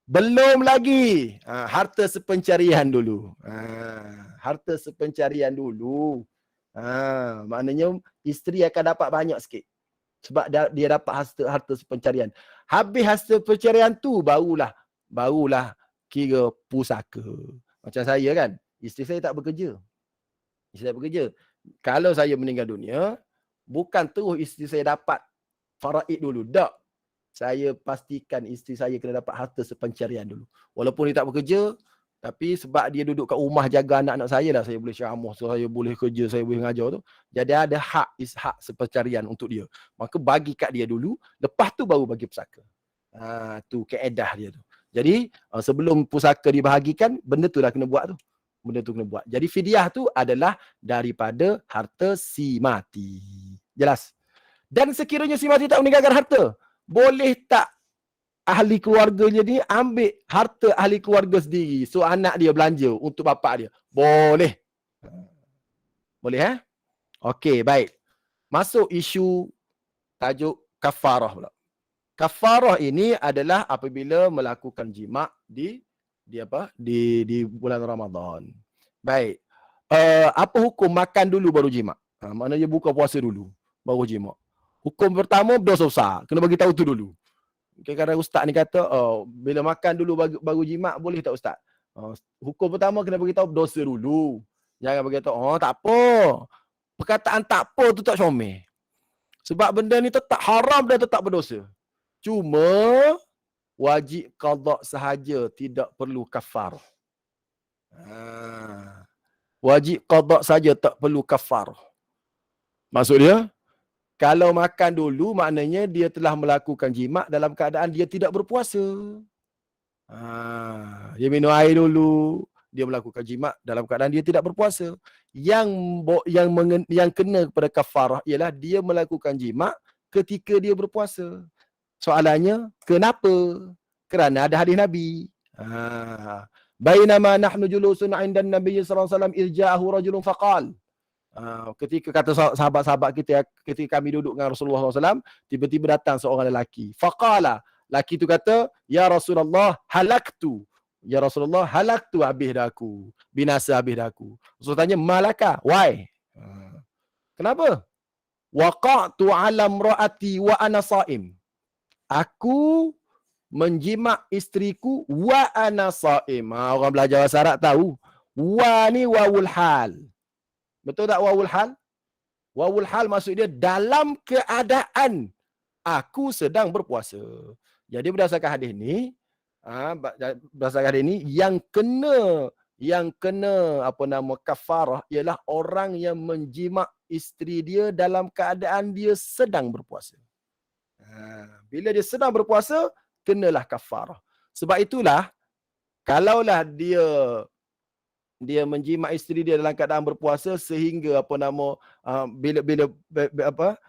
Belum lagi. Harta sepencarian dulu. Harta sepencarian dulu. Maknanya isteri akan dapat banyak sikit. Sebab dia dapat harta sepencarian. Habis harta pencarian tu, barulah kira pusaka. Macam saya kan, isteri saya tak bekerja. Kalau saya meninggal dunia, bukan terus isteri saya dapat faraid dulu. Tak. Saya pastikan isteri saya kena dapat harta sepencarian dulu. Walaupun dia tak bekerja, tapi sebab dia duduk kat rumah jaga anak-anak saya lah, saya boleh ceramah, saya boleh kerja, saya boleh ngajar tu. Jadi ada hak sepencarian untuk dia. Maka bagi kat dia dulu, lepas tu baru bagi pusaka. Tu kaedah dia tu. Jadi sebelum pusaka dibahagikan, benda tu dah kena buat tu. Jadi fidyah tu adalah daripada harta si mati. Jelas? Dan sekiranya si mati tak meninggalkan harta, boleh tak ahli keluarganya ni ambil harta ahli keluarga sendiri? So anak dia belanja untuk bapak dia. Boleh. Boleh Okey, baik. Masuk isu tajuk kafarah pula. Kafarah ini adalah apabila melakukan jima' di bulan Ramadan. Baik. Apa hukum makan dulu baru jima'? Maknanya buka puasa dulu baru jima'. Hukum pertama berdosa besar. Kena bagi tahu tu dulu. Kadang-kadang ustaz ni kata, bila makan dulu baru jima' boleh tak ustaz? Hukum pertama kena bagi tahu berdosa dulu. Jangan bagi tahu, tak apa. Perkataan tak apa tu tak comel. Sebab benda ni tetap haram dan tetap berdosa. Cuma wajib qada sahaja, tidak perlu kafarah. Wajib qada saja, tak perlu kafarah. Maksud dia, kalau makan dulu maknanya dia telah melakukan jima' dalam keadaan dia tidak berpuasa. Dia minum air dulu, dia melakukan jima' dalam keadaan dia tidak berpuasa. Yang kena kepada kafarah ialah dia melakukan jima' ketika dia berpuasa. Soalannya, kenapa? Kerana ada hadis Nabi. Bainama nahnu julusun 'inda an-nabiy sallallahu alaihi wasallam irja'ahu rajulun faqal. Ketika kata sahabat-sahabat kita, ketika kami duduk dengan Rasulullah SAW, tiba-tiba datang seorang lelaki. Faqala, lelaki tu kata, Ya Rasulullah, halaktu. Ya Rasulullah, halaktu, habis dah aku. Binasa habis dah aku. Rasul tanya, malaka? Why? Kenapa? Waqa'tu 'ala imra'ati wa ana sha'im. Aku menjima' isteriku wa ana sha'im. Orang belajar bahasa Arab tahu. Wa ni wawul hal. Betul tak wawul hal? Wawul hal maksud dia dalam keadaan aku sedang berpuasa. Jadi berdasarkan hadis ni, yang kena kafarah ialah orang yang menjima' isteri dia dalam keadaan dia sedang berpuasa. Bila dia sedang berpuasa, kenalah kafarah. Sebab itulah kalaulah dia menjima' isteri dia dalam keadaan berpuasa sehingga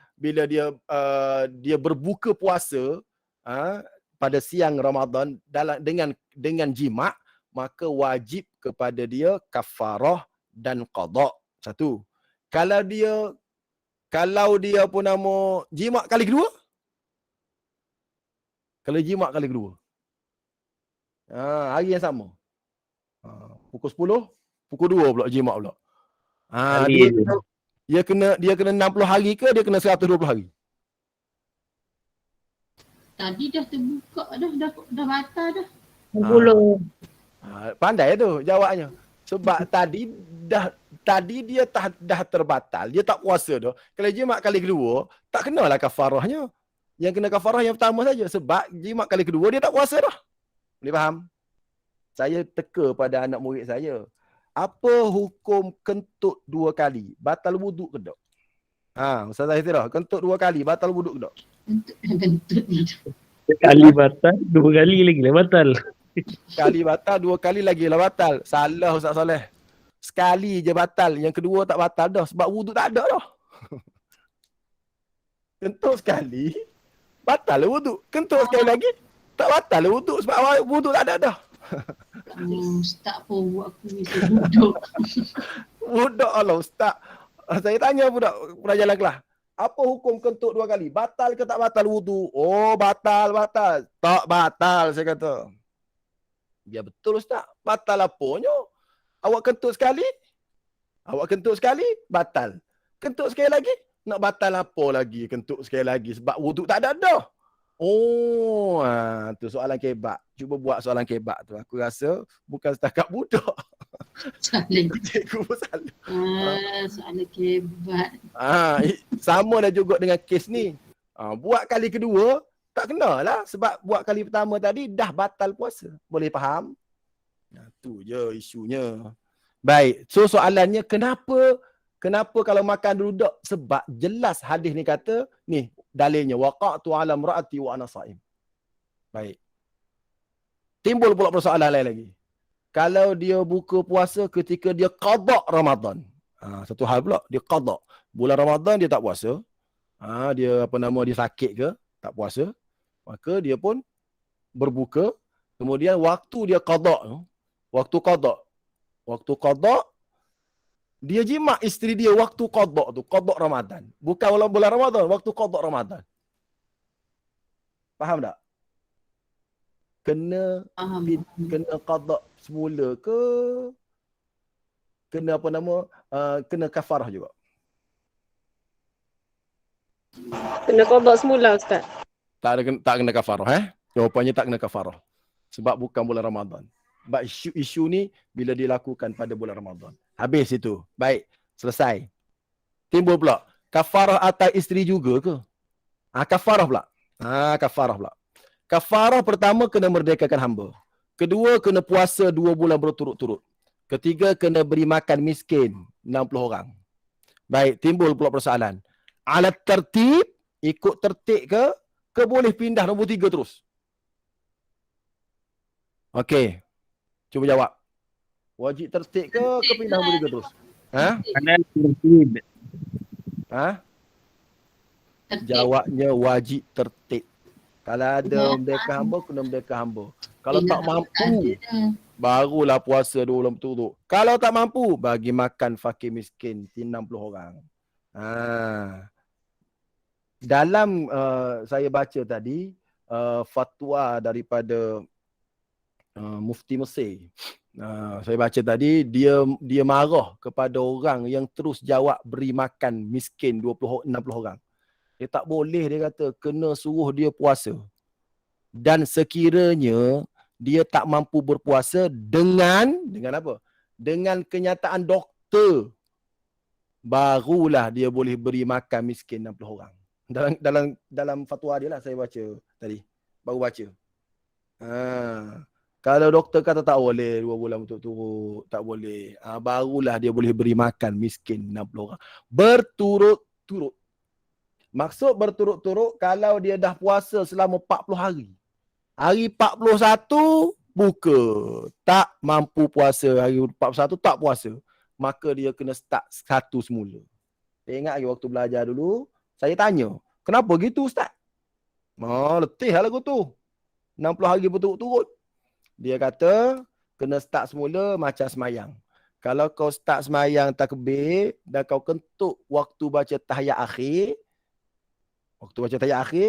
bila dia berbuka puasa pada siang Ramadan dengan jima', maka wajib kepada dia kafarah dan qada. Satu. Kalau dia jima' kali kedua, hari yang sama. Pukul 10, pukul 2 pula jima' pula. Dia kena 60 hari ke dia kena 120 hari? Tadi dah terbuka dah batal dah. 60. Pandai tu jawabnya. Sebab tadi dia dah terbatal, dia tak puasa dah. Kalau jima' kali kedua, tak kenalah kafarahnya. Yang kena kafarah yang pertama saja. Sebab jima' kali kedua dia tak puasa dah. Boleh faham? Saya teka pada anak murid saya. Apa hukum kentut 2 kali? Batal wuduk ke tak? Ustaz Zahira, kentut 2 kali batal wuduk ke tak? Kentut ni. Sekali batal, 2 kali lagi lah batal. Kali batal, 2 kali lagi lah batal. Salah Ustaz Soleh. sekali je batal, yang kedua tak batal dah sebab wuduk tak ada dah. Kentut sekali, batal lah wuduk. Kentut sekali lagi, tak batal lah wuduk sebab wuduk tak ada dah. Ustaz pun buat aku bisa duduk. Budak Allah Ustaz. Saya tanya budak pelajar kelas. Apa hukum kentut 2 kali? Batal ke tak batal wuduk? Oh, batal. Tak batal, saya kata. Ya betul Ustaz. Batal apanya? Awak kentut sekali? Batal. Kentut sekali lagi? Nak batal apa lagi kentut sekali lagi? Sebab wuduk tak ada dah. Oh, tu soalan kebak. Cuba buat soalan kebak tu. Aku rasa bukan setakat budak. Soalan Cikgu pun salah. soalan kebat. Sama dah juga dengan kes ni. Buat kali kedua, tak kenalah. Sebab buat kali pertama tadi dah batal puasa. Boleh faham? Tu je isunya. Baik. So soalannya kenapa kalau makan duduk? Sebab jelas hadis ni kata, ni dalilnya. Waqa'tu ala mra'ati wa ana sha'im. Baik. Timbul pula persoalan lain lagi. Kalau dia buka puasa ketika dia qada Ramadan. Satu hal pula, dia qada. Bulan Ramadan dia tak puasa. Dia dia sakit ke, tak puasa. Maka dia pun berbuka. Kemudian waktu dia qada, waktu qada dia jima isteri dia waktu qada Ramadan. Bukan bulan Ramadan, waktu qada Ramadan. Faham tak? Kena qada semula ke kena kena kafarah juga? Kena qada semula Ustaz. Tak kena kafarah Jawapannya tak kena kafarah. Sebab bukan bulan Ramadan. Sebab isu ni bila dilakukan pada bulan Ramadan. Habis itu. Baik, selesai. Timbul pula, kafarah atas isteri juga ke? Kafarah pula. Kafarah pula. Kafarah pertama kena merdekakan hamba. Kedua kena puasa 2 bulan berturut-turut. Ketiga kena beri makan miskin 60 orang. Baik, timbul pula persoalan. Alat tertib, ikut tertib ke boleh pindah nombor 3 terus? Okey. Cuba jawab. Wajib tertib ke pindah nombor 3 terus? Mana tertib? Jawabnya wajib tertib. Kalau ada merdeka hamba, kena merdeka hamba. Kalau tak mampu, barulah puasa 2 bulan berturut. Kalau tak mampu, bagi makan fakir miskin 60 orang. Dalam saya baca tadi, fatwa daripada Mufti Mesir. Saya baca tadi, dia marah kepada orang yang terus jawab beri makan miskin 60 orang. Dia tak boleh, dia kata, kena suruh dia puasa. Dan sekiranya dia tak mampu berpuasa dengan apa? Dengan kenyataan doktor, barulah dia boleh beri makan miskin 60 orang. Dalam fatwa dia lah saya baca tadi. Baru baca. Kalau doktor kata tak boleh 2 bulan berturut-turut, tak boleh. Barulah dia boleh beri makan miskin 60 orang. Berturut-turut. Maksud berturut-turut kalau dia dah puasa selama 40 hari. Hari 41 buka. Tak mampu puasa. Hari 41 tak puasa. Maka dia kena start 1 semula. Saya ingat lagi waktu belajar dulu, saya tanya, kenapa gitu Ustaz? Letih lah lagu tu. 60 hari berturut-turut. Dia kata, kena start semula macam semayang. Kalau kau start semayang takbir dan kau kentut waktu baca tahiyat akhir,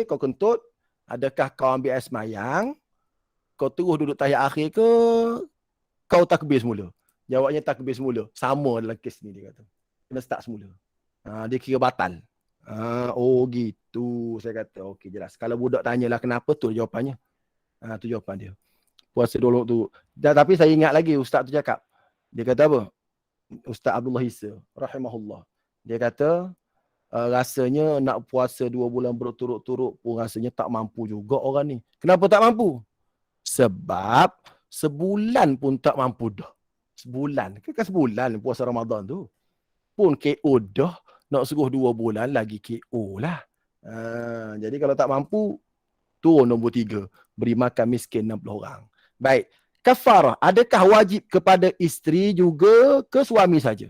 kau kentut, adakah kau ambil air semayang, kau terus duduk tahiyat akhir ke, kau takbir semula? Jawabnya takbir semula. Sama dalam kes ni dia kata. Kena start semula. Dia kira batal. Oh gitu. Saya kata, okey jelas. Kalau budak tanyalah kenapa, tu jawapannya. Tu jawapan dia. Puasa dulu tu. Tapi saya ingat lagi ustaz tu cakap. Dia kata apa? Ustaz Abdullah Isa rahimahullah. Dia kata, rasanya nak puasa 2 bulan berturut-turut pun rasanya tak mampu juga orang ni. Kenapa tak mampu? Sebab sebulan pun tak mampu dah. Sebulan. Kan sebulan puasa Ramadan tu. Pun KO dah. Nak suruh 2 bulan lagi KO lah. Jadi kalau tak mampu, turun nombor 3. Beri makan miskin 60 orang. Baik. kafarah, adakah wajib kepada isteri juga ke suami saja?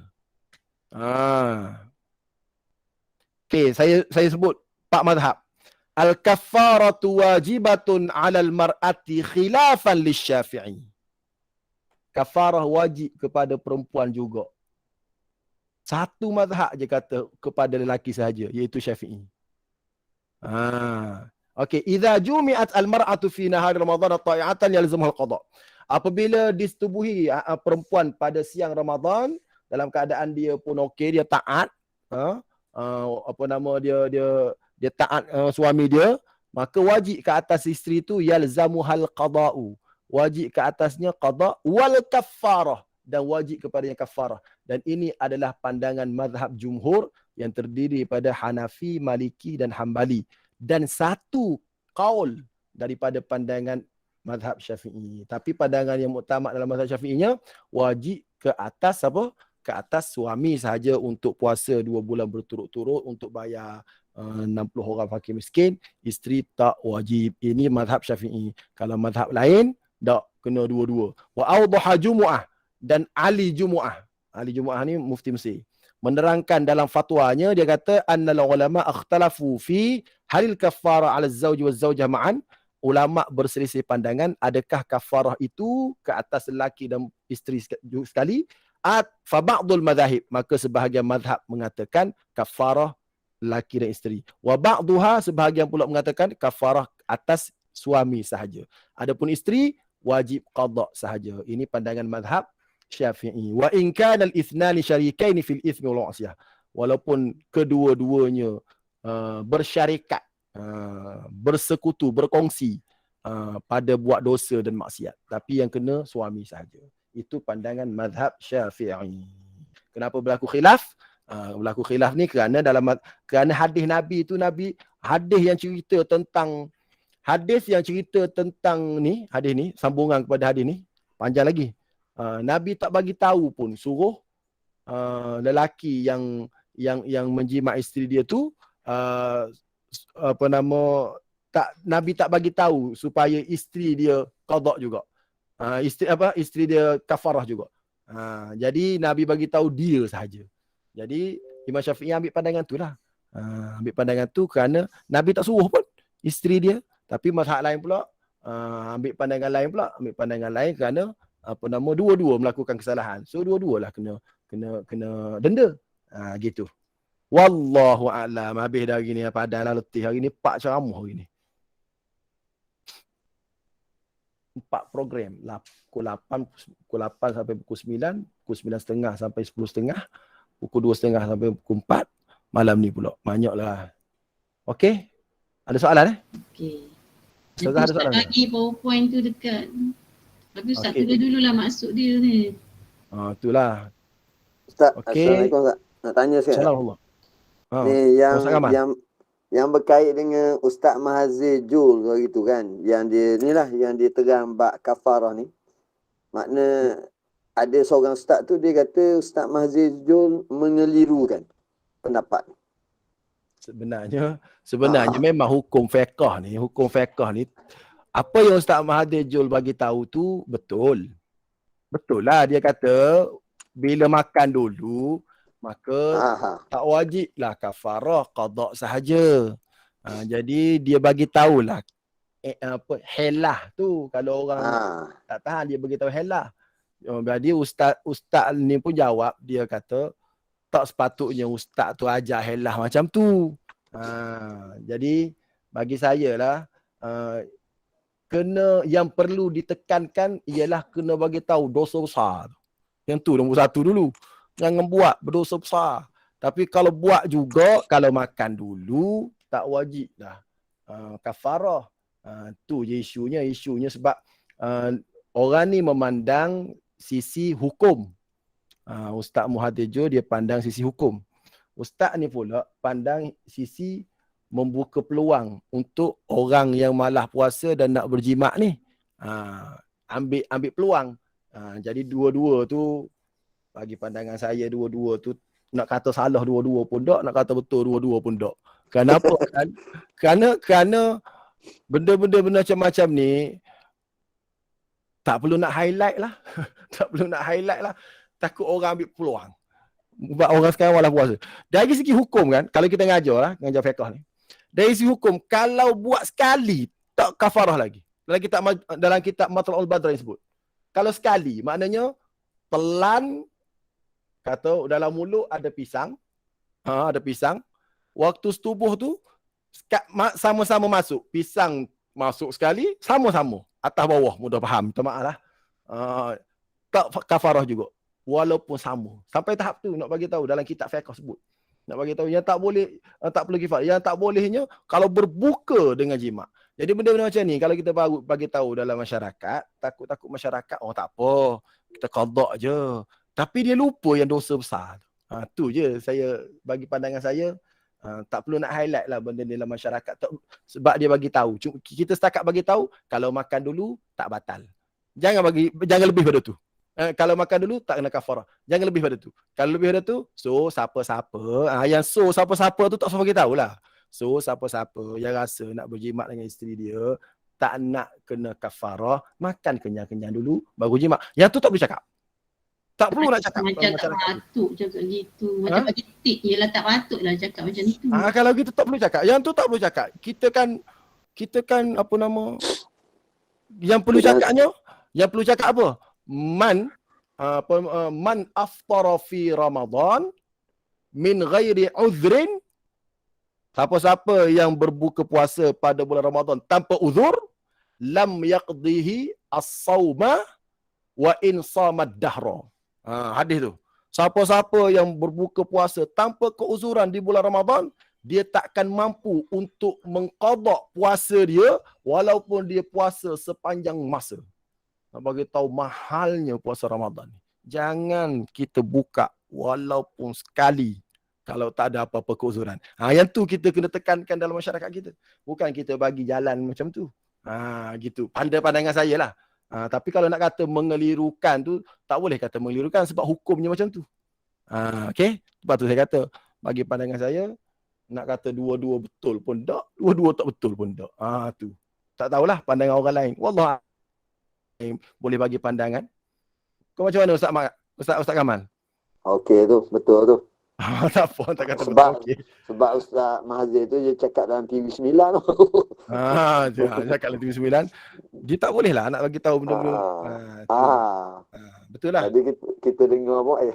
Okey, saya sebut 4 mazhab. Al-kafaratu wajibatun 'alal mar'ati khilafan lisy-Syafi'i. Kafarah wajib kepada perempuan juga. Satu mazhab je kata kepada lelaki sahaja, iaitu Syafi'i. Okey, idza jumi'at al-mar'atu fi nahar Ramadan ta'iatan yalzamuha al-qada. Apabila disetubuhi perempuan pada siang Ramadan dalam keadaan dia pun okey, dia taat, dia taat suami dia, maka wajib ke atas isteri tu yalzamuhal qada'u. Wajib ke atasnya qada' wal kafarah, dan wajib kepadanya kafarah. Dan ini adalah pandangan mazhab jumhur yang terdiri pada Hanafi, Maliki dan Hambali, dan satu qaul daripada pandangan mazhab Syafi'i. Tapi pandangan yang muktamad dalam mazhab Syafi'inya wajib ke atas apa? Ke atas suami sahaja untuk puasa 2 bulan berturut-turut untuk bayar 60 orang fakir miskin. Isteri tak wajib. Ini mazhab Syafi'i. Kalau mazhab lain, tak kena dua-dua. Wa awdaha Jumu'ah, dan Ali Jumu'ah. Ali Jumu'ah ni mufti Mesir. Menerangkan dalam fatwanya, dia kata annal ulama ikhtalafu fi halil kafara 'ala az-zawj wa az-zawjah ma'an. Ulama berselisih pandangan adakah kafarah itu ke atas lelaki dan isteri sekali. Fa ba'dul madhahib, maka sebahagian mazhab mengatakan kafarah lelaki dan isteri. Wa ba'duha, sebahagian pula mengatakan kafarah atas suami sahaja. Adapun isteri wajib qada sahaja. Ini pandangan mazhab Syafi'i. Wa in kana al-ithnani syarikaini fil ithmi wal ma'siyah. Walaupun kedua-duanya bersyarikat, bersekutu, berkongsi pada buat dosa dan maksiat, tapi yang kena suami sahaja. Itu pandangan mazhab Syafi'i. Kenapa berlaku khilaf? Berlaku khilaf ni kerana kerana hadis Nabi itu hadis yang cerita tentang ni, hadis ni sambungan kepada hadis ni panjang lagi. Nabi tak bagi tahu pun, suruh lelaki yang menjimat isteri dia tu Nabi tak bagi tahu supaya isteri dia qada juga. Isteri dia kafarah juga. Jadi Nabi bagi tahu dia sahaja. Jadi Imam Syafi'i ambil pandangan tu lah. Ambil pandangan tu kerana Nabi tak suruh pun isteri dia. Tapi mazhab lain pula ambil pandangan lain kerana dua-dua melakukan kesalahan. So dua-dualah kena denda. Gitu. Wallahu a'lam. Habis dah hari ni, padahal letih hari ni 4 ceramah hari ni. 4 program. Pukul 8 sampai pukul 9, pukul 9.30 sampai 10.30, pukul 2.30 sampai pukul 4, malam ni pula. Banyaklah. Okey? Ada soalan Okey. Ustazah ada soalan? Lagi PowerPoint tu dekat. Tapi Ustaz Okey. tulis dululah maksud dia ni. Itulah. Ustaz, Okey. Assalamualaikum Ustaz. Nak tanya sikit. Assalamualaikum. Ni Ustaz Kamal. yang berkait dengan Ustaz Mahazir Jul gitu kan. Yang dia terang bab kafarah ni. Makna ada seorang ustaz tu dia kata Ustaz Mahazir Jul mengelirukan pendapat. Sebenarnya memang hukum fiqh ni apa yang Ustaz Mahathir Jul bagi tahu tu betul. Betul lah, dia kata bila makan dulu maka tak wajib lah kafarah, qada sahaja. Jadi dia bagi tahulah helah tu, kalau orang tak tahan dia bagi tahu helah. Jadi ustaz ni pun jawab, dia kata tak sepatutnya ustaz tu ajar helah macam tu. Jadi bagi saya lah, yang perlu ditekankan ialah kena bagi tahu dosa besar. Yang tu nombor 1 dulu. Jangan buat berdosa besar. Tapi kalau buat juga, kalau makan dulu tak wajib dah kafarah. Tu je isunya sebab orang ni memandang sisi hukum. Ustaz Mahathir Jul dia pandang sisi hukum. Ustaz ni pula pandang sisi membuka peluang untuk orang yang malah puasa dan nak berjimat ni. Ambil peluang. Jadi dua-dua tu, bagi pandangan saya, dua-dua tu nak kata salah dua-dua pun tak, nak kata betul dua-dua pun tak. Kenapa? Kerana benda-benda macam-macam ni Tak perlu nak highlight lah. Tak perlu nak highlight lah. Takut orang ambil peluang. Sebab orang sekarang walau puasa. Dari segi hukum kan, kalau kita ngajar lah, ngajar fiqh ni. Dari segi hukum, kalau buat sekali, tak kafarah lagi. Dalam kitab Matla'ul Badr yang sebut. Kalau sekali, maknanya telan, kata dalam mulut ada pisang. Ada pisang. Waktu setubuh tu, sama-sama masuk. Pisang masuk sekali, sama-sama. Atas bawah, mudah faham. Minta maaf lah. Tak kafarah juga. Walaupun sama. Sampai tahap tu nak bagi tahu dalam kitab fiqh sebut. Nak bagi tahu yang tak boleh, tak perlu kifat. Yang tak bolehnya kalau berbuka dengan jima'. Jadi benda-benda macam ni kalau kita baru bagi tahu dalam masyarakat, takut-takut masyarakat, oh tak apa, kita qada je. Tapi dia lupa yang dosa besar. Tu je saya bagi pandangan saya. Tak perlu nak highlight lah benda ni dalam masyarakat sebab dia bagi tahu. Kita setakat bagi tahu kalau makan dulu tak batal. Jangan lebih pada tu. Kalau makan dulu tak kena kafarah. Jangan lebih pada tu. Kalau lebih pada tu, so siapa-siapa, yang so siapa-siapa tu tak usah bagi tahulah. So siapa-siapa yang rasa nak berjimat dengan isteri dia, tak nak kena kafarah, makan kenyang-kenyang dulu baru jimat. Yang tu tak boleh cakap. Tak perlu nak cakap. Macam tak patut cakap gitu. Macam bagi tip je lah, tak patut lah cakap macam tu. Kalau gitu tak perlu cakap. Yang tu tak perlu cakap. Kita kan apa nama, yang perlu cakap apa? Man aftara fi Ramadan min ghairi uzrin. Siapa-siapa yang berbuka puasa pada bulan Ramadan tanpa uzur, lam yaqdihi as-sawma wa in samad dahra. Hadis tu. Siapa-siapa yang berbuka puasa tanpa keuzuran di bulan Ramadan, dia takkan mampu untuk mengqada puasa dia walaupun dia puasa sepanjang masa. Nak bagi tahu mahalnya puasa Ramadan. Jangan kita buka walaupun sekali kalau tak ada apa-apa keuzuran. Yang tu kita kena tekankan dalam masyarakat kita. Bukan kita bagi jalan macam tu. Gitu. Pandangan saya lah. Tapi kalau nak kata mengelirukan tu, tak boleh kata mengelirukan sebab hukumnya macam tu. Okay? Sebab tu saya kata, bagi pandangan saya, nak kata dua-dua betul pun tak, dua-dua tak betul pun tak. Tu. Tak tahulah pandangan orang lain. Wallah boleh bagi pandangan. Kau macam mana Ustaz Kamal? Okey tu, betul tu. Tak apa, tak kata sebab, betul. Okay. Sebab Ustaz Mahazir tu dia cakap dalam TV9 tu. Dia cakap dalam TV9. Dia tak boleh lah nak bagi tahu benda-benda. Betul lah. Jadi kita dengar apa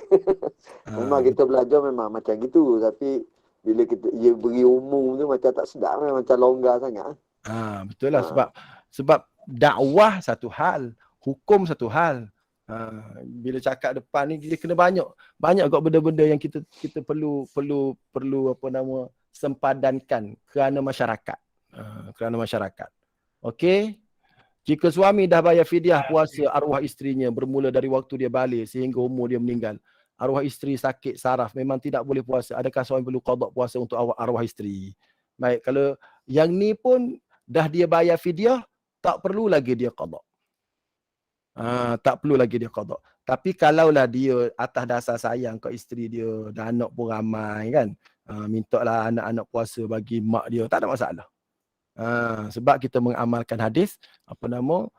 memang kita belajar memang macam gitu, tapi bila dia beri umum tu macam tak sedap, macam longgar sangat. Betul lah. Sebab dakwah satu hal, hukum satu hal. Bila cakap depan ni kita kena banyak kok benda-benda yang kita perlu apa nama sempadankan kerana masyarakat. Okey. Jika suami dah bayar fidyah puasa arwah isterinya bermula dari waktu dia balik sehingga umur dia meninggal, arwah isteri sakit saraf, memang tidak boleh puasa. Adakah suami perlu qada puasa untuk arwah isteri? Baik, kalau yang ni pun dah dia bayar fidyah, tak perlu lagi dia qada. Tak perlu lagi dia qada. Tapi kalaulah dia atas dasar sayang ke isteri dia dan anak pun ramai kan, mintalah anak-anak puasa bagi mak dia, tak ada masalah. Sebab kita mengamalkan hadis apa nama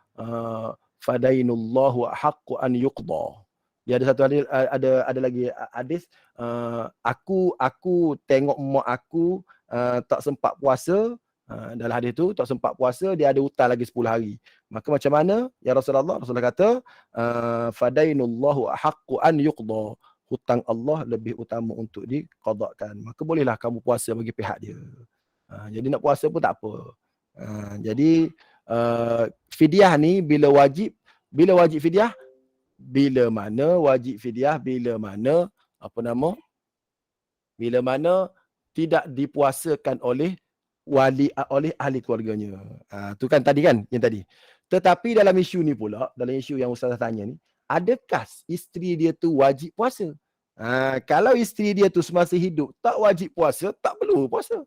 fadainullahu haqqu an yuqda. Dia ada satu hadis, ada lagi hadis, aku tengok mak aku tak sempat puasa. Dalam hadis tu tak sempat puasa, dia ada hutang lagi 10 hari. Maka macam mana ya Rasulullah? Rasulullah kata fadainullahu haqqu an yuqda. Hutang Allah lebih utama untuk diqadakan. Maka bolehlah kamu puasa bagi pihak dia. Jadi nak puasa pun tak apa. Jadi fidyah ni bila wajib fidyah, bila mana wajib fidyah, bila mana tidak dipuasakan oleh ahli keluarganya. Tu kan tadi kan, yang tadi. Tetapi dalam isu ni pula, dalam isu yang Ustaz tanya ni, adakah isteri dia tu wajib puasa? Kalau isteri dia tu semasa hidup tak wajib puasa, tak perlu puasa.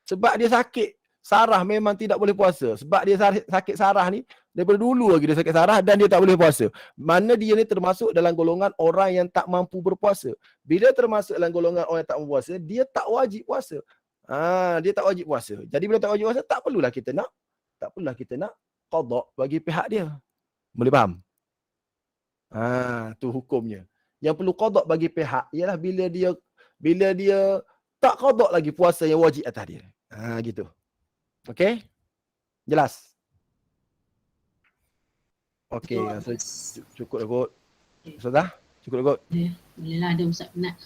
Sebab dia sakit sarah memang tidak boleh puasa. Sebab dia sakit sarah ni, daripada dulu lagi dia sakit sarah dan dia tak boleh puasa. Mana dia ni termasuk dalam golongan orang yang tak mampu berpuasa. Bila termasuk dalam golongan orang yang tak mampu puasa, dia tak wajib puasa. Dia tak wajib puasa. Jadi bila tak wajib puasa, tak perlulah kita nak qada bagi pihak dia. Boleh faham? Tu hukumnya. Yang perlu qada bagi pihak ialah bila dia tak qada lagi puasa yang wajib atas dia. Gitu. Okey? Jelas? Okey, rasa cukup dah kot. Ustazah? Cukup dah kot. Boleh lah ada Ustaz penat.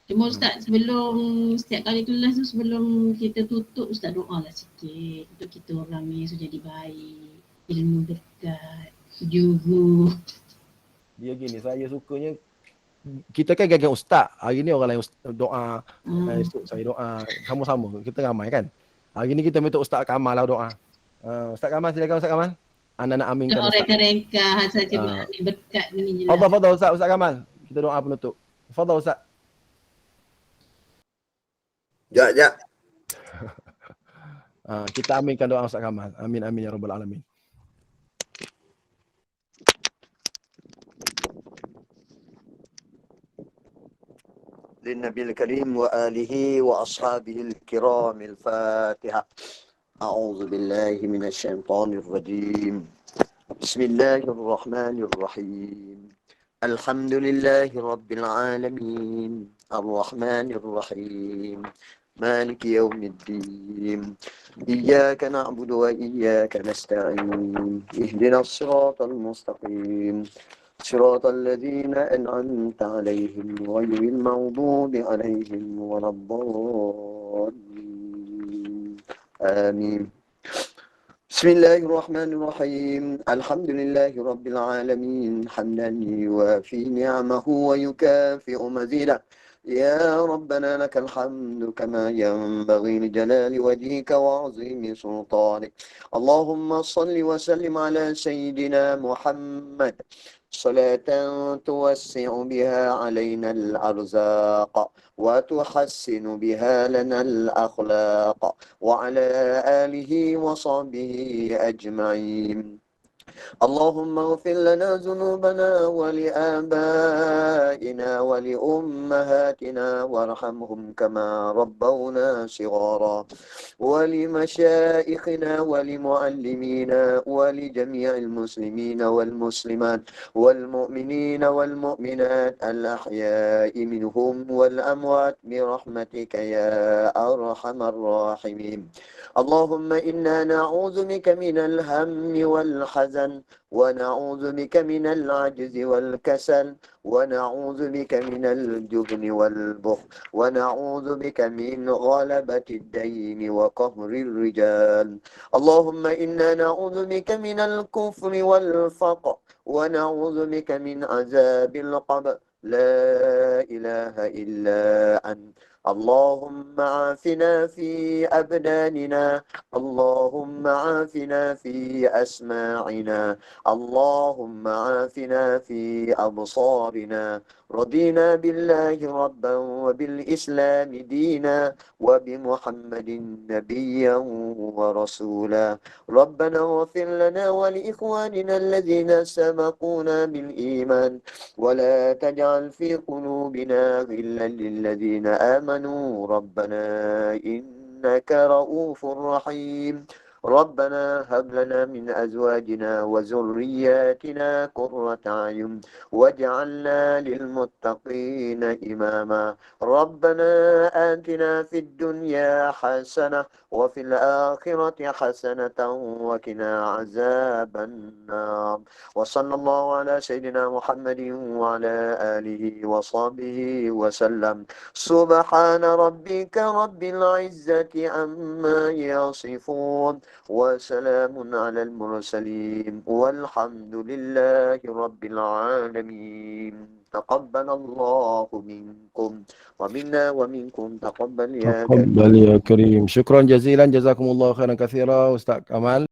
Cuma Ustaz sebelum setiap kali kelas tu sebelum kita tutup Ustaz doa lah sikit untuk kita orang ni so jadi baik, ilmu dekat, juhu. Dia gini, saya sukanya kita kan gagang ustaz. Hari ni orang lain doa, esok saya doa, sama-sama. Kita ramai kan. Hari ni kita minta Ustaz Kamal lah doa. Ustaz Kamal, silakan Ustaz Kamal. Anda nak aminkan Doa Ustaz. reka-reka saja ni berkat ni je lah. Fadal Ustaz Kamal. Kita doa penutup. Fadal Ustaz. Jap. Kita aminkan doa Ustaz Kamal. Amin amin ya rabbal alamin. للنبي الكريم وآله وأصحابه الكرام الفاتحة. أعوذ بالله من الشيطان الرجيم. بسم الله الرحمن الرحيم. الحمد لله رب العالمين الرحمن الرحيم مالك يوم الدين إياك نعبد وإياك نستعين اهدنا الصراط المستقيم صراط الذين أنعمت عليهم غير المغضوب عليهم ولا الضالين آمين. بسم الله الرحمن الرحيم. الحمد لله رب العالمين حمدا يوافي نعمه ويكافئ مزيده. يا ربنا لك الحمد كما ينبغي لجلال وجهك وعظيم سلطانك. اللهم صل وسلم على سيدنا محمد صلاة توسع بها علينا الأرزاق وتحسن بها لنا الأخلاق وعلى آله وصحبه أجمعين. اللهم اغفر لنا ذنوبنا ولآبائنا ولأمهاتنا وارحمهم كما ربونا صغارا ولمشائخنا ولمعلمينا ولجميع المسلمين والمسلمات والمؤمنين والمؤمنات الأحياء منهم والأموات برحمتك يا أرحم الراحمين. اللهم إنا نعوذ بك من الهم والحزن ونعوذ بك من العجز والكسل ونعوذ بك من الجبن والبخل ونعوذ بك من غلبة الدين وقهر الرجال. اللهم إنا نعوذ بك من الكفر والفقر ونعوذ بك من عذاب القبر. لا إله إلا أنت. اللهم عافنا في أبداننا. اللهم عافنا في أسماعنا. اللهم عافنا في أبصارنا. رضينا بالله ربا وبالإسلام دينا وبمحمد نبيا ورسولا. ربنا اغفر لنا ولإخواننا الذين سبقونا بالإيمان ولا تجعل في قلوبنا غلا للذين آمنوا ربنا إنك رؤوف رحيم. ربنا هب لنا من أزواجنا وذرياتنا قرة أعين واجعلنا للمتقين إماما. ربنا آتنا في الدنيا حسنة وفي الآخرة حسنة وقنا عذاب النار. وصلى الله على سيدنا محمد وعلى آله وصحبه وسلم. سبحان ربك رب العزة عما يصفون وسلام على المرسلين والحمد لله رب العالمين. تقبل الله منكم ومنا ومنكم. تقبل يا تقبل يا كريم. شكرا جزيلا. جزاكم الله خيرا كثيرا أستاذ كمال.